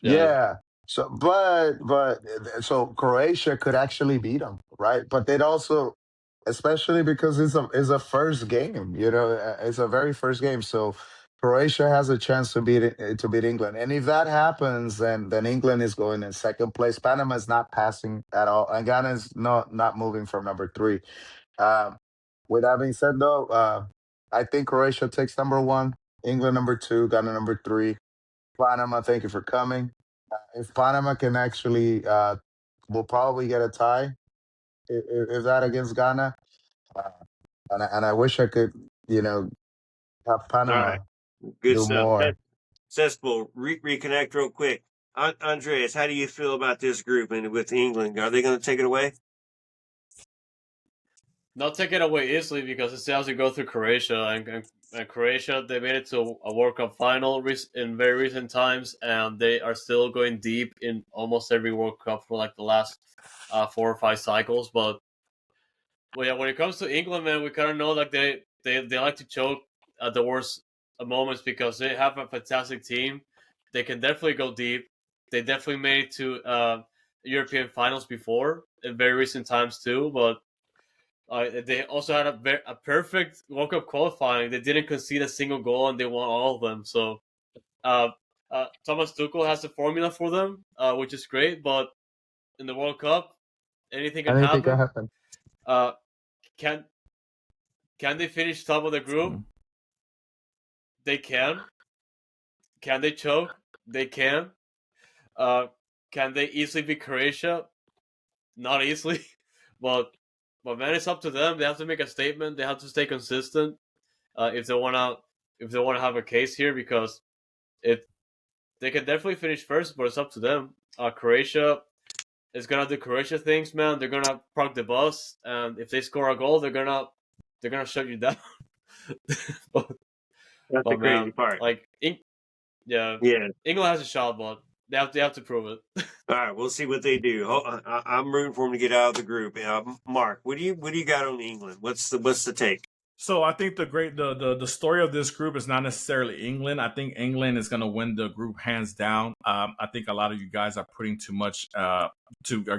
yeah. So, so Croatia could actually beat them, right? But they'd also, especially because it's a first game. It's a very first game. So Croatia has a chance to beat England, and if that happens, then England is going in second place. Panama is not passing at all, and Ghana is not moving from number 3. Um, with that being said, though, I think Croatia takes number 1, England number 2, Ghana number 3. Panama, thank you for coming. If Panama can actually, we'll probably get a tie if that against Ghana. Uh, and I wish I could, have
All
Panama
right. Good
do
stuff.
more.
Cespo, reconnect real quick. Andreas, how do you feel about this group and with England? Are they going to take it away?
Not take it away easily because it still has to go through Croatia, and Croatia, they made it to a World Cup final in very recent times, and they are still going deep in almost every World Cup for like the last 4 or 5 cycles. But well, yeah, when it comes to England, man, we kind of know like they like to choke at the worst moments because they have a fantastic team. They can definitely go deep. They definitely made it to European finals before in very recent times too, but they also had a perfect World Cup qualifying. They didn't concede a single goal, and they won all of them. So, Thomas Tuchel has a formula for them, which is great. But in the World Cup, anything can
Anything can
happen.
happen.
Can they finish top of the group? They can. Can they choke? They can. Can they easily beat Croatia? Not easily, but man, it's up to them. They have to make a statement. They have to stay consistent if they wanna have a case here, because they can definitely finish first, but it's up to them. Croatia is gonna do Croatia things, man. They're gonna park the bus, and if they score a goal, they're gonna shut you down. but
That's the crazy
man,
part.
like
Yeah.
England has a shot, but they have to prove it.
All right, we'll see what they do. I'm rooting for them to get out of the group. Mark, what do you got on England? What's the take?
So I think the story of this group is not necessarily England. I think England is going to win the group hands down. I think a lot of you guys are putting too much are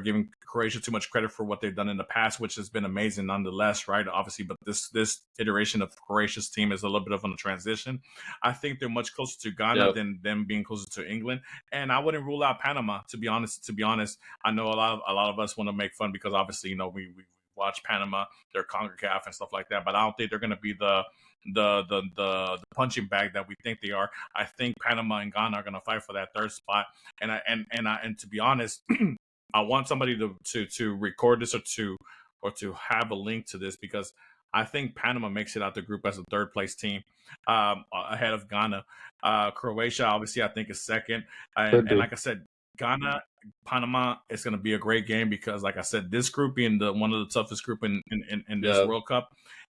giving Croatia too much credit for what they've done in the past, which has been amazing nonetheless, right? Obviously, but this iteration of Croatia's team is a little bit of a transition. I think they're much closer to Ghana than them being closer to England, and I wouldn't rule out Panama. To be honest, I know a lot of us want to make fun because obviously we watch Panama, their CONCACAF and stuff like that, but I don't think they're going to be the punching bag that we think they are. I think Panama and Ghana are going to fight for that third spot, and to be honest, I want somebody to record this or to have a link to this because I think Panama makes it out the group as a third place team ahead of Ghana. Croatia, obviously, I think is second, and like I said, Ghana, Panama is going to be a great game because, like I said, this group being one of the toughest group in this World Cup,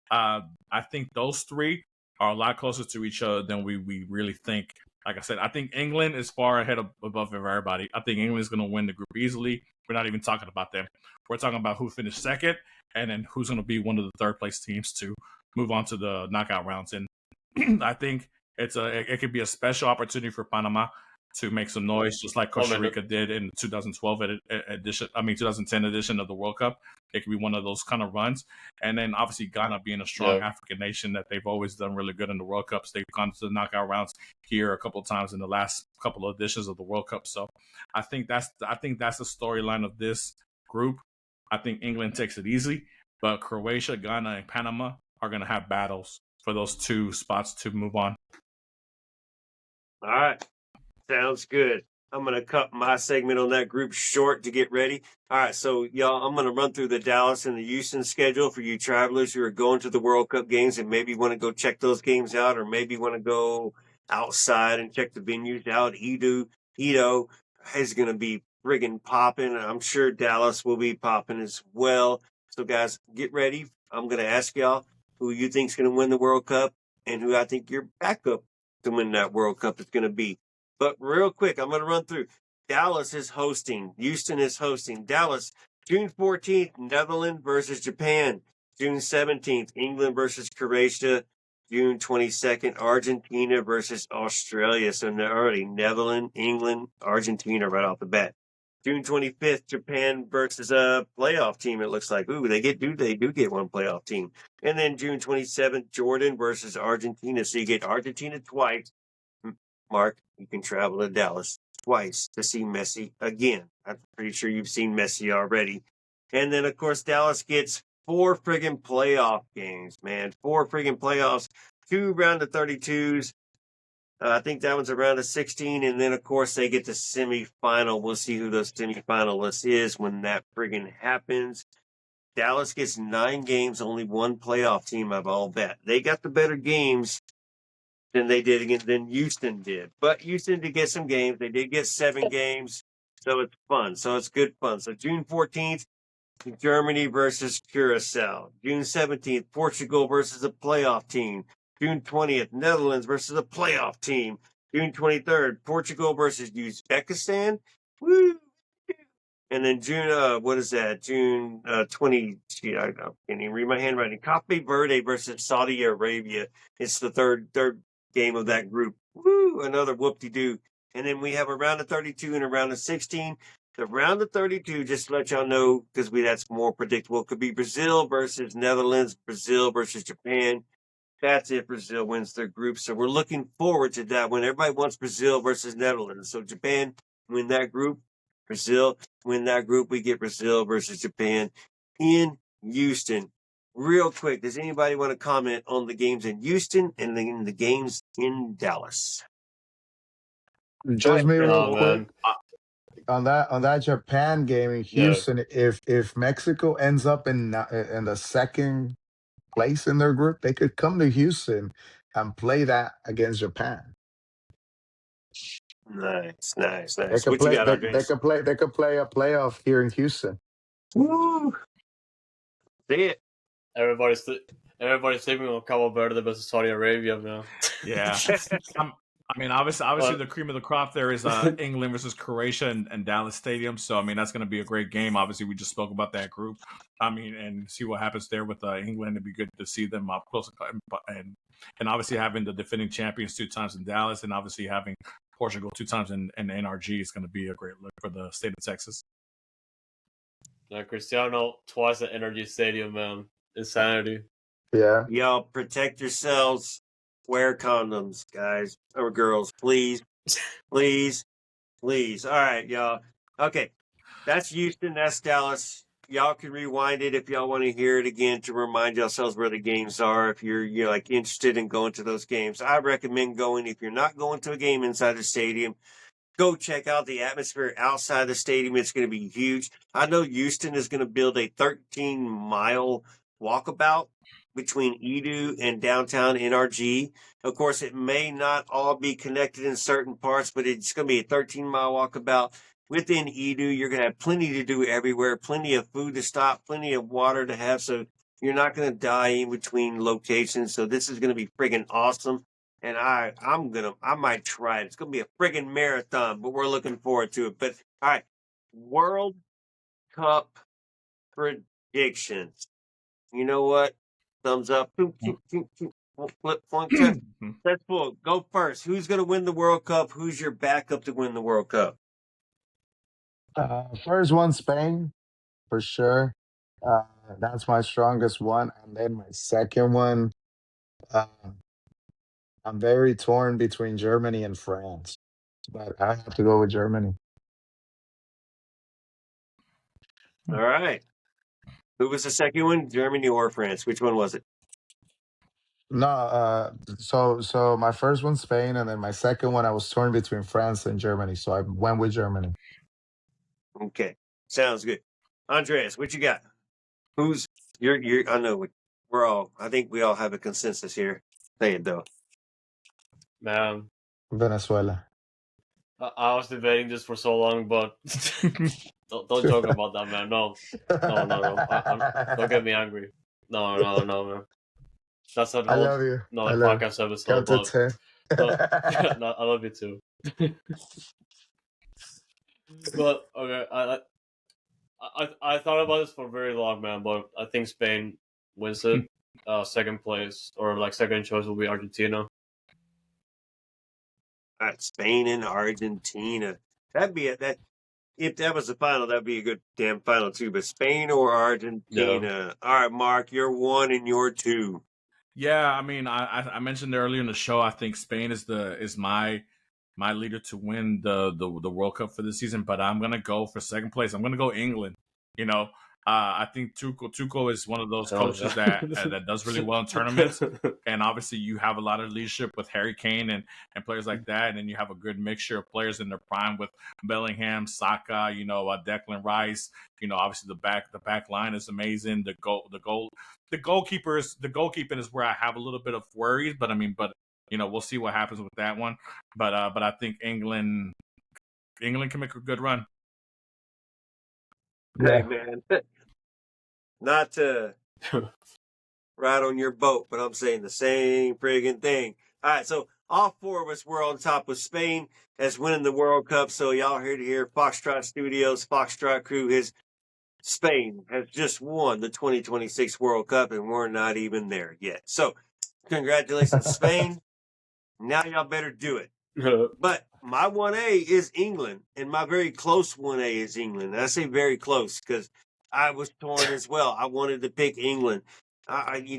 I think those three are a lot closer to each other than we really think. Like I said, I think England is far ahead above everybody. I think England is going to win the group easily. We're not even talking about them. We're talking about who finished second and then who's going to be one of the third place teams to move on to the knockout rounds. And I think it could be a special opportunity for Panama to make some noise, just like Costa Rica did in the 2010 edition of the World Cup. It could be one of those kind of runs. And then obviously Ghana being a strong African nation that they've always done really good in the World Cups. They've gone to the knockout rounds here a couple of times in the last couple of editions of the World Cup. So I think that's the storyline of this group. I think England takes it easy, but Croatia, Ghana, and Panama are going to have battles for those two spots to move on.
All right. Sounds good. I'm going to cut my segment on that group short to get ready. All right, so y'all, I'm going to run through the Dallas and the Houston schedule for you travelers who are going to the World Cup games and maybe want to go check those games out or maybe want to go outside and check the venues out. Ito is going to be friggin' popping. I'm sure Dallas will be popping as well. So, guys, get ready. I'm going to ask y'all who you think is going to win the World Cup and who I think your backup to win that World Cup is going to be. But real quick, I'm going to run through. Dallas is hosting. Houston is hosting. Dallas, June 14th, Netherlands versus Japan. June 17th, England versus Croatia. June 22nd, Argentina versus Australia. So already Netherlands, England, Argentina right off the bat. June 25th, Japan versus a playoff team. It looks like. Ooh, they do get one playoff team. And then June 27th, Jordan versus Argentina. So you get Argentina twice. Mark, you can travel to Dallas twice to see Messi again. I'm pretty sure you've seen Messi already. And then, of course, Dallas gets 4 friggin' playoff games, man. 4 friggin' playoffs, 2 round of 32s. I think that one's a round of 16. And then, of course, they get the semifinal. We'll see who those semifinalists is when that friggin' happens. Dallas gets 9 games, only 1 playoff team, I've all bet. They got the better games than they did again than Houston did. But Houston did get some games. They did get 7 games. So it's fun. So it's good fun. So June 14th, Germany versus Curaçao. June 17th, Portugal versus a playoff team. June 20th, Netherlands versus a playoff team. June 23rd, Portugal versus Uzbekistan. Woo! And then June, what is that? June 20, I can't even read my handwriting. Cape Verde versus Saudi Arabia. It's the third game of that group. Woo! Another whoop-de-doo. And then we have a round of 32 and a round of 16. The round of 32, just to let y'all know, because that's more predictable, could be Brazil versus Netherlands, Brazil versus Japan. That's if Brazil wins their group. So we're looking forward to that one. Everybody wants Brazil versus Netherlands. So Japan win that group. Brazil win that group. We get Brazil versus Japan in Houston. Real quick, does anybody want to comment on the games in Houston and the games in Dallas?
Just me real
Oh,
quick
man.
on that Japan game in Houston. If Mexico ends up in the second place in their group, they could come to Houston and play that against Japan.
Nice.
They could
What you
play.
got, Andres?
They could play a playoff here in Houston.
Woo! See it.
Everybody's sleeping on Cabo Verde versus Saudi Arabia, man.
Yeah. I mean, obviously,
But
the cream of the crop there is England versus Croatia and Dallas Stadium. So, I mean, that's going to be a great game. Obviously, we just spoke about that group. I mean, and see what happens there with England. It'd be good to see them up close, and obviously having the defending champions 2 times in Dallas, and obviously having Portugal 2 times in NRG is going to be a great look for the state of Texas.
Cristiano twice at Energy Stadium, man. Insanity.
Yeah.
Y'all protect yourselves. Wear condoms, guys or girls, please, please, please. All right, y'all. Okay, that's Houston. That's Dallas. Y'all can rewind it if y'all want to hear it again to remind yourselves where the games are. If you're like interested in going to those games, I recommend going. If you're not going to a game inside the stadium, go check out the atmosphere outside the stadium. It's going to be huge. I know Houston is going to build a 13-mile walkabout between Edu and downtown NRG. Of course, it may not all be connected in certain parts, but it's going to be a 13-mile walkabout within Edu. You're going to have plenty to do everywhere, plenty of food to stop, plenty of water to have, so you're not going to die in between locations. So this is going to be friggin' awesome. And I might try it. It's gonna be a friggin' marathon, but we're looking forward to it. But all right, World Cup predictions. You know what? Thumbs up. Flip one check. Let's go first. Who's gonna win the World Cup? Who's your backup to win the World Cup?
First one, Spain, for sure. Uh, that's my strongest one. And then my second one, uh, I'm very torn between Germany and France, but I have to go with Germany.
All right. Who was the second one? Germany or France? Which one was it?
No, so my first one, Spain, and then my second one, I was torn between France and Germany, so I went with Germany.
Okay. Sounds good. Andreas, what you got? Who's you're I know I think we all have a consensus here. Say it though.
Man,
Venezuela.
I was debating this for so long, but don't joke about that, man. No. Don't get me angry. No, man. That's a
I
whole
love you. I
another
love you.
podcast episode,
Count to
but
10.
no, no, I love you too. But okay, I thought about this for very long, man. But I think Spain wins it. Second place or like second choice will be Argentina.
Spain and Argentina. That'd be that. If that was the final, that'd be a good damn final too. But Spain or Argentina. All right, Mark, you're 1 and you're 2.
Yeah, I mean, I mentioned earlier in the show. I think Spain is my leader to win the World Cup for this season, but I'm gonna go for second place. I'm gonna go England. You know, I think Tuchel is one of those coaches that does really well in tournaments, and obviously you have a lot of leadership with Harry Kane and players like that, and then you have a good mixture of players in their prime with Bellingham, Saka, Declan Rice. Obviously the back line is amazing. The goalkeeping is where I have a little bit of worries, but we'll see what happens with that one. But I think England can make a good run.
Hey, man. Not to ride on your boat, but I'm saying the same friggin' thing. All right, so all 4 of us were on top with Spain as winning the World Cup. So y'all heard it here. Foxtrot Studios, Foxtrot Crew, Spain has just won the 2026 World Cup, and we're not even there yet. So congratulations, Spain. Now y'all better do it. But my 1A is England, and my very close 1A is England. And I say very close because I was torn as well. I wanted to pick England. Like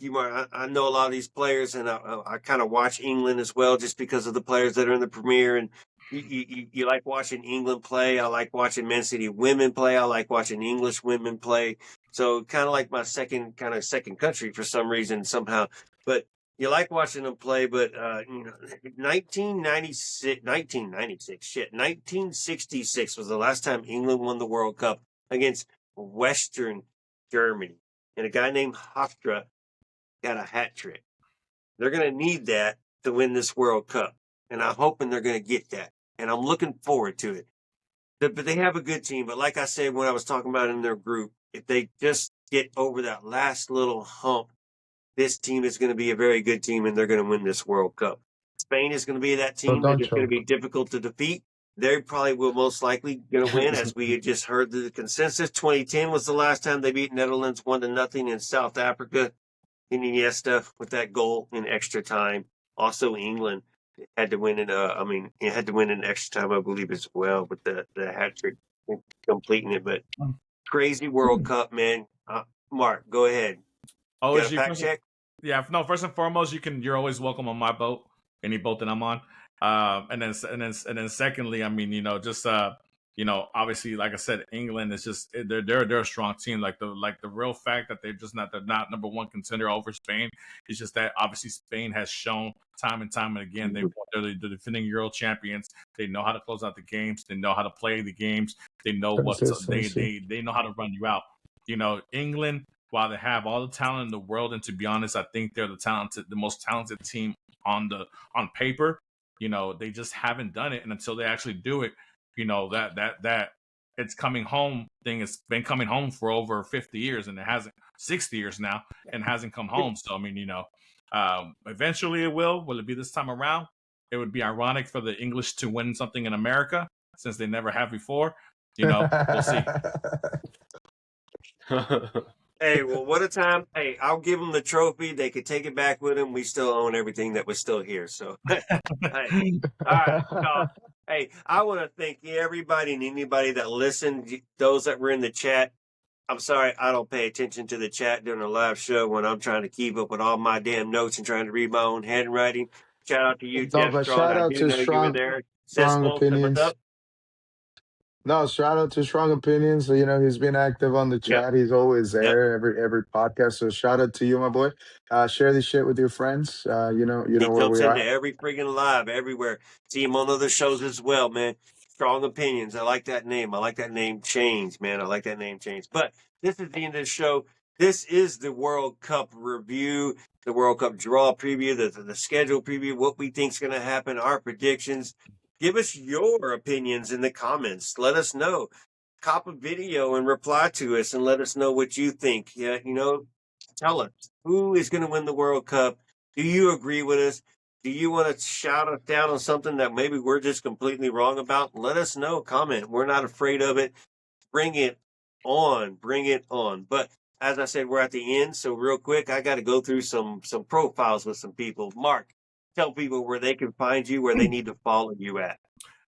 you, Mark, I know a lot of these players, and I kind of watch England as well, just because of the players that are in the Premier. And you like watching England play. I like watching Man City women play. I like watching English women play. So kind of like my second country for some reason somehow. But you like watching them play, but 1966 was the last time England won the World Cup against Western Germany, and a guy named Hofstra got a hat trick. They're going to need that to win this World Cup, and I'm hoping they're going to get that, and I'm looking forward to it. But they have a good team. But like I said when I was talking about in their group, if they just get over that last little hump, this team is going to be a very good team, and they're going to win this World Cup. Spain is going to be that
So
team that
don't
is going to be
choke.
difficult to defeat. They probably will most likely going to win, as we had just heard the consensus. 2010 was the last time they beat Netherlands 1-0 in South Africa. Iniesta with that goal in extra time. Also, England had to win it had to win in extra time, I believe, as well, with the hat trick completing it. But crazy World Cup, man. Mark, go ahead.
Oh,
Got a fact check?
Yeah, no. First and foremost, you're always welcome on my boat, any boat that I'm on. And then secondly, I mean, just obviously, like I said, England is just they're a strong team. Like the real fact that they're not number one contender over Spain. It's just that obviously Spain has shown time and time and again they're the defending Euro champions. They know how to close out the games. They know how to play the games. They know they know how to run you out. England, while they have all the talent in the world, and to be honest, I think they're the most talented team on paper. They just haven't done it, and until they actually do it, that it's coming home thing has been coming home for over 50 years, and it hasn't 60 years now, and hasn't come home. So I mean, eventually it will. Will it be this time around? It would be ironic for the English to win something in America since they never have before. We'll see.
Hey, well, what a time. Hey, I'll give them the trophy. They could take it back with them. We still own everything that was still here. So, hey, all right. So, hey, I want to thank everybody and anybody that listened, those that were in the chat. I'm sorry, I don't pay attention to the chat during a live show when I'm trying to keep up with all my damn notes and trying to read my own handwriting. Shout out to you,
No,
Jeff
but
Strong.
shout
I
out
do
to
know you were there.
strong
Cesspool, what's
opinions.
up?
No, shout out to Strong Opinions. He's been active on the
Yep.
chat. He's always
Yep.
there every podcast. So shout out to you, my boy. Share this shit with your friends. You know
He
where
jumps
we
into
are.
every friggin' live, everywhere. See him on other shows as well, man. Strong Opinions. I like that name. I like that name change, man. I like that name change. But this is the end of the show. This is the World Cup review, the World Cup draw preview, the schedule preview, what we think's going to happen, our predictions. Give us your opinions in the comments. Let us know. Cop a video and reply to us and let us know what you think. Yeah, tell us who is going to win the World Cup. Do you agree with us? Do you want to shout us down on something that maybe we're just completely wrong about? Let us know. Comment. We're not afraid of it. Bring it on. Bring it on. But as I said, we're at the end. So real quick, I got to go through some profiles with some people. Mark, tell people where they can find you, where they need to follow you at.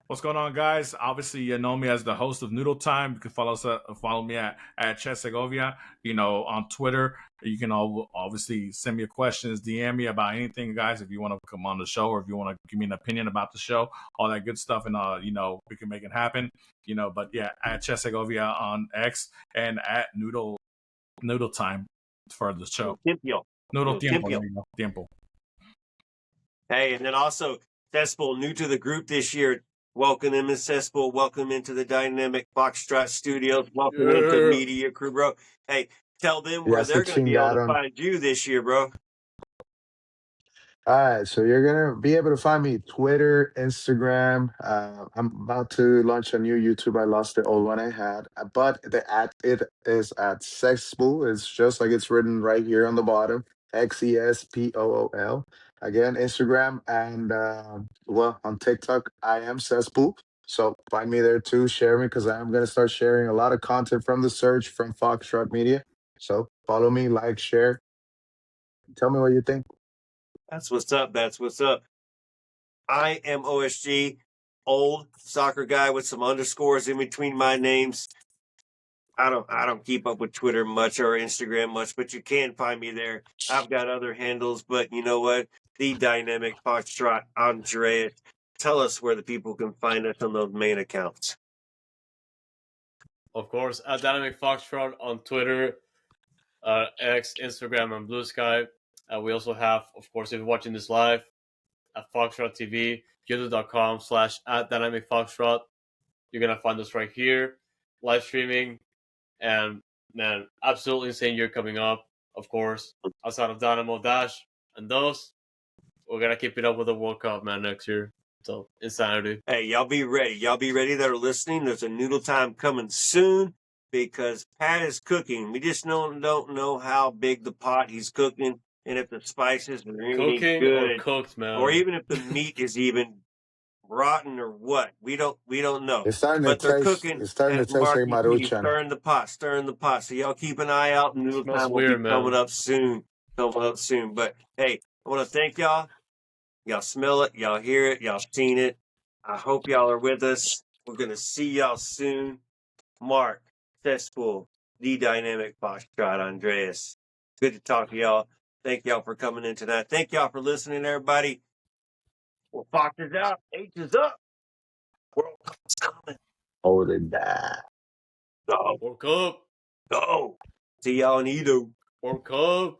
What's going on, guys? Obviously, you know me as the host of Noodle Time. You can follow me at Chet Segovia. On Twitter. You can obviously send me questions, DM me about anything, guys. If you want to come on the show, or if you want to give me an opinion about the show, all that good stuff, and we can make it happen. But yeah, at Chet Segovia on X and at Noodle Time for the show. Noodle Tiempo.
Hey, and then also Cesspool, new to the group this year. Welcome him, Miss Cesspool. Welcome into the dynamic Foxtrot Studios. Welcome into Media Crew, bro. Hey, tell them where they're going to be able to find you this year, bro.
All right, so you're gonna be able to find me Twitter, Instagram. I'm about to launch a new YouTube. I lost the old one I had, but it is at Sexpool. It's just like it's written right here on the bottom. XESPOOL. Again, Instagram and on TikTok, I am Cesspool. So find me there too. Share me because I am gonna start sharing a lot of content from the search from Foxtrot Media. So follow me, like, share. Tell me what you think.
That's what's up. That's what's up. I am OSG, old soccer guy with some underscores in between my names. I don't keep up with Twitter much or Instagram much, but you can find me there. I've got other handles, but you know what? The dynamic Foxtrot Andreas. Tell us where the people can find us on those main accounts.
Of course, at Dynamic Foxtrot on Twitter, X, Instagram, and Blue Sky. We also have, of course, if you're watching this live, at Foxtrot TV, youtube.com/@DynamicFoxtrot. You're going to find us right here, live streaming. And, man, absolutely insane year coming up, of course. Outside of Dynamo Dash and those, we're going to keep it up with the World Cup, man, next year. So, insanity.
Hey, y'all be ready. Y'all be ready that are listening. There's a Noodle Time coming soon because Pat is cooking. We just don't know how big the pot he's cooking. and if the spices are anything
Cooking or
good,
cooked, man.
or even if the meat is even rotten or what. We don't know.
It's starting to
But they're
taste.
cooking,
It's starting to
as
taste like
Marky P,
Maruchan.
stirring the pot. So y'all keep an eye out, and Noodle
Smells
Time will be
weird, man.
coming up soon. But hey, I want to thank y'all. Y'all smell it, y'all hear it, y'all seen it. I hope y'all are with us. We're gonna see y'all soon. Mark, Cesspool, the Dynamic Foxtrot, Andreas. Good to talk to y'all. Thank y'all for coming in tonight. Thank y'all for listening, everybody. Well, Fox is out. H is up. World Cup's coming.
Hold it down.
Go.
World Cup.
Go. See y'all in Edo.
World Cup.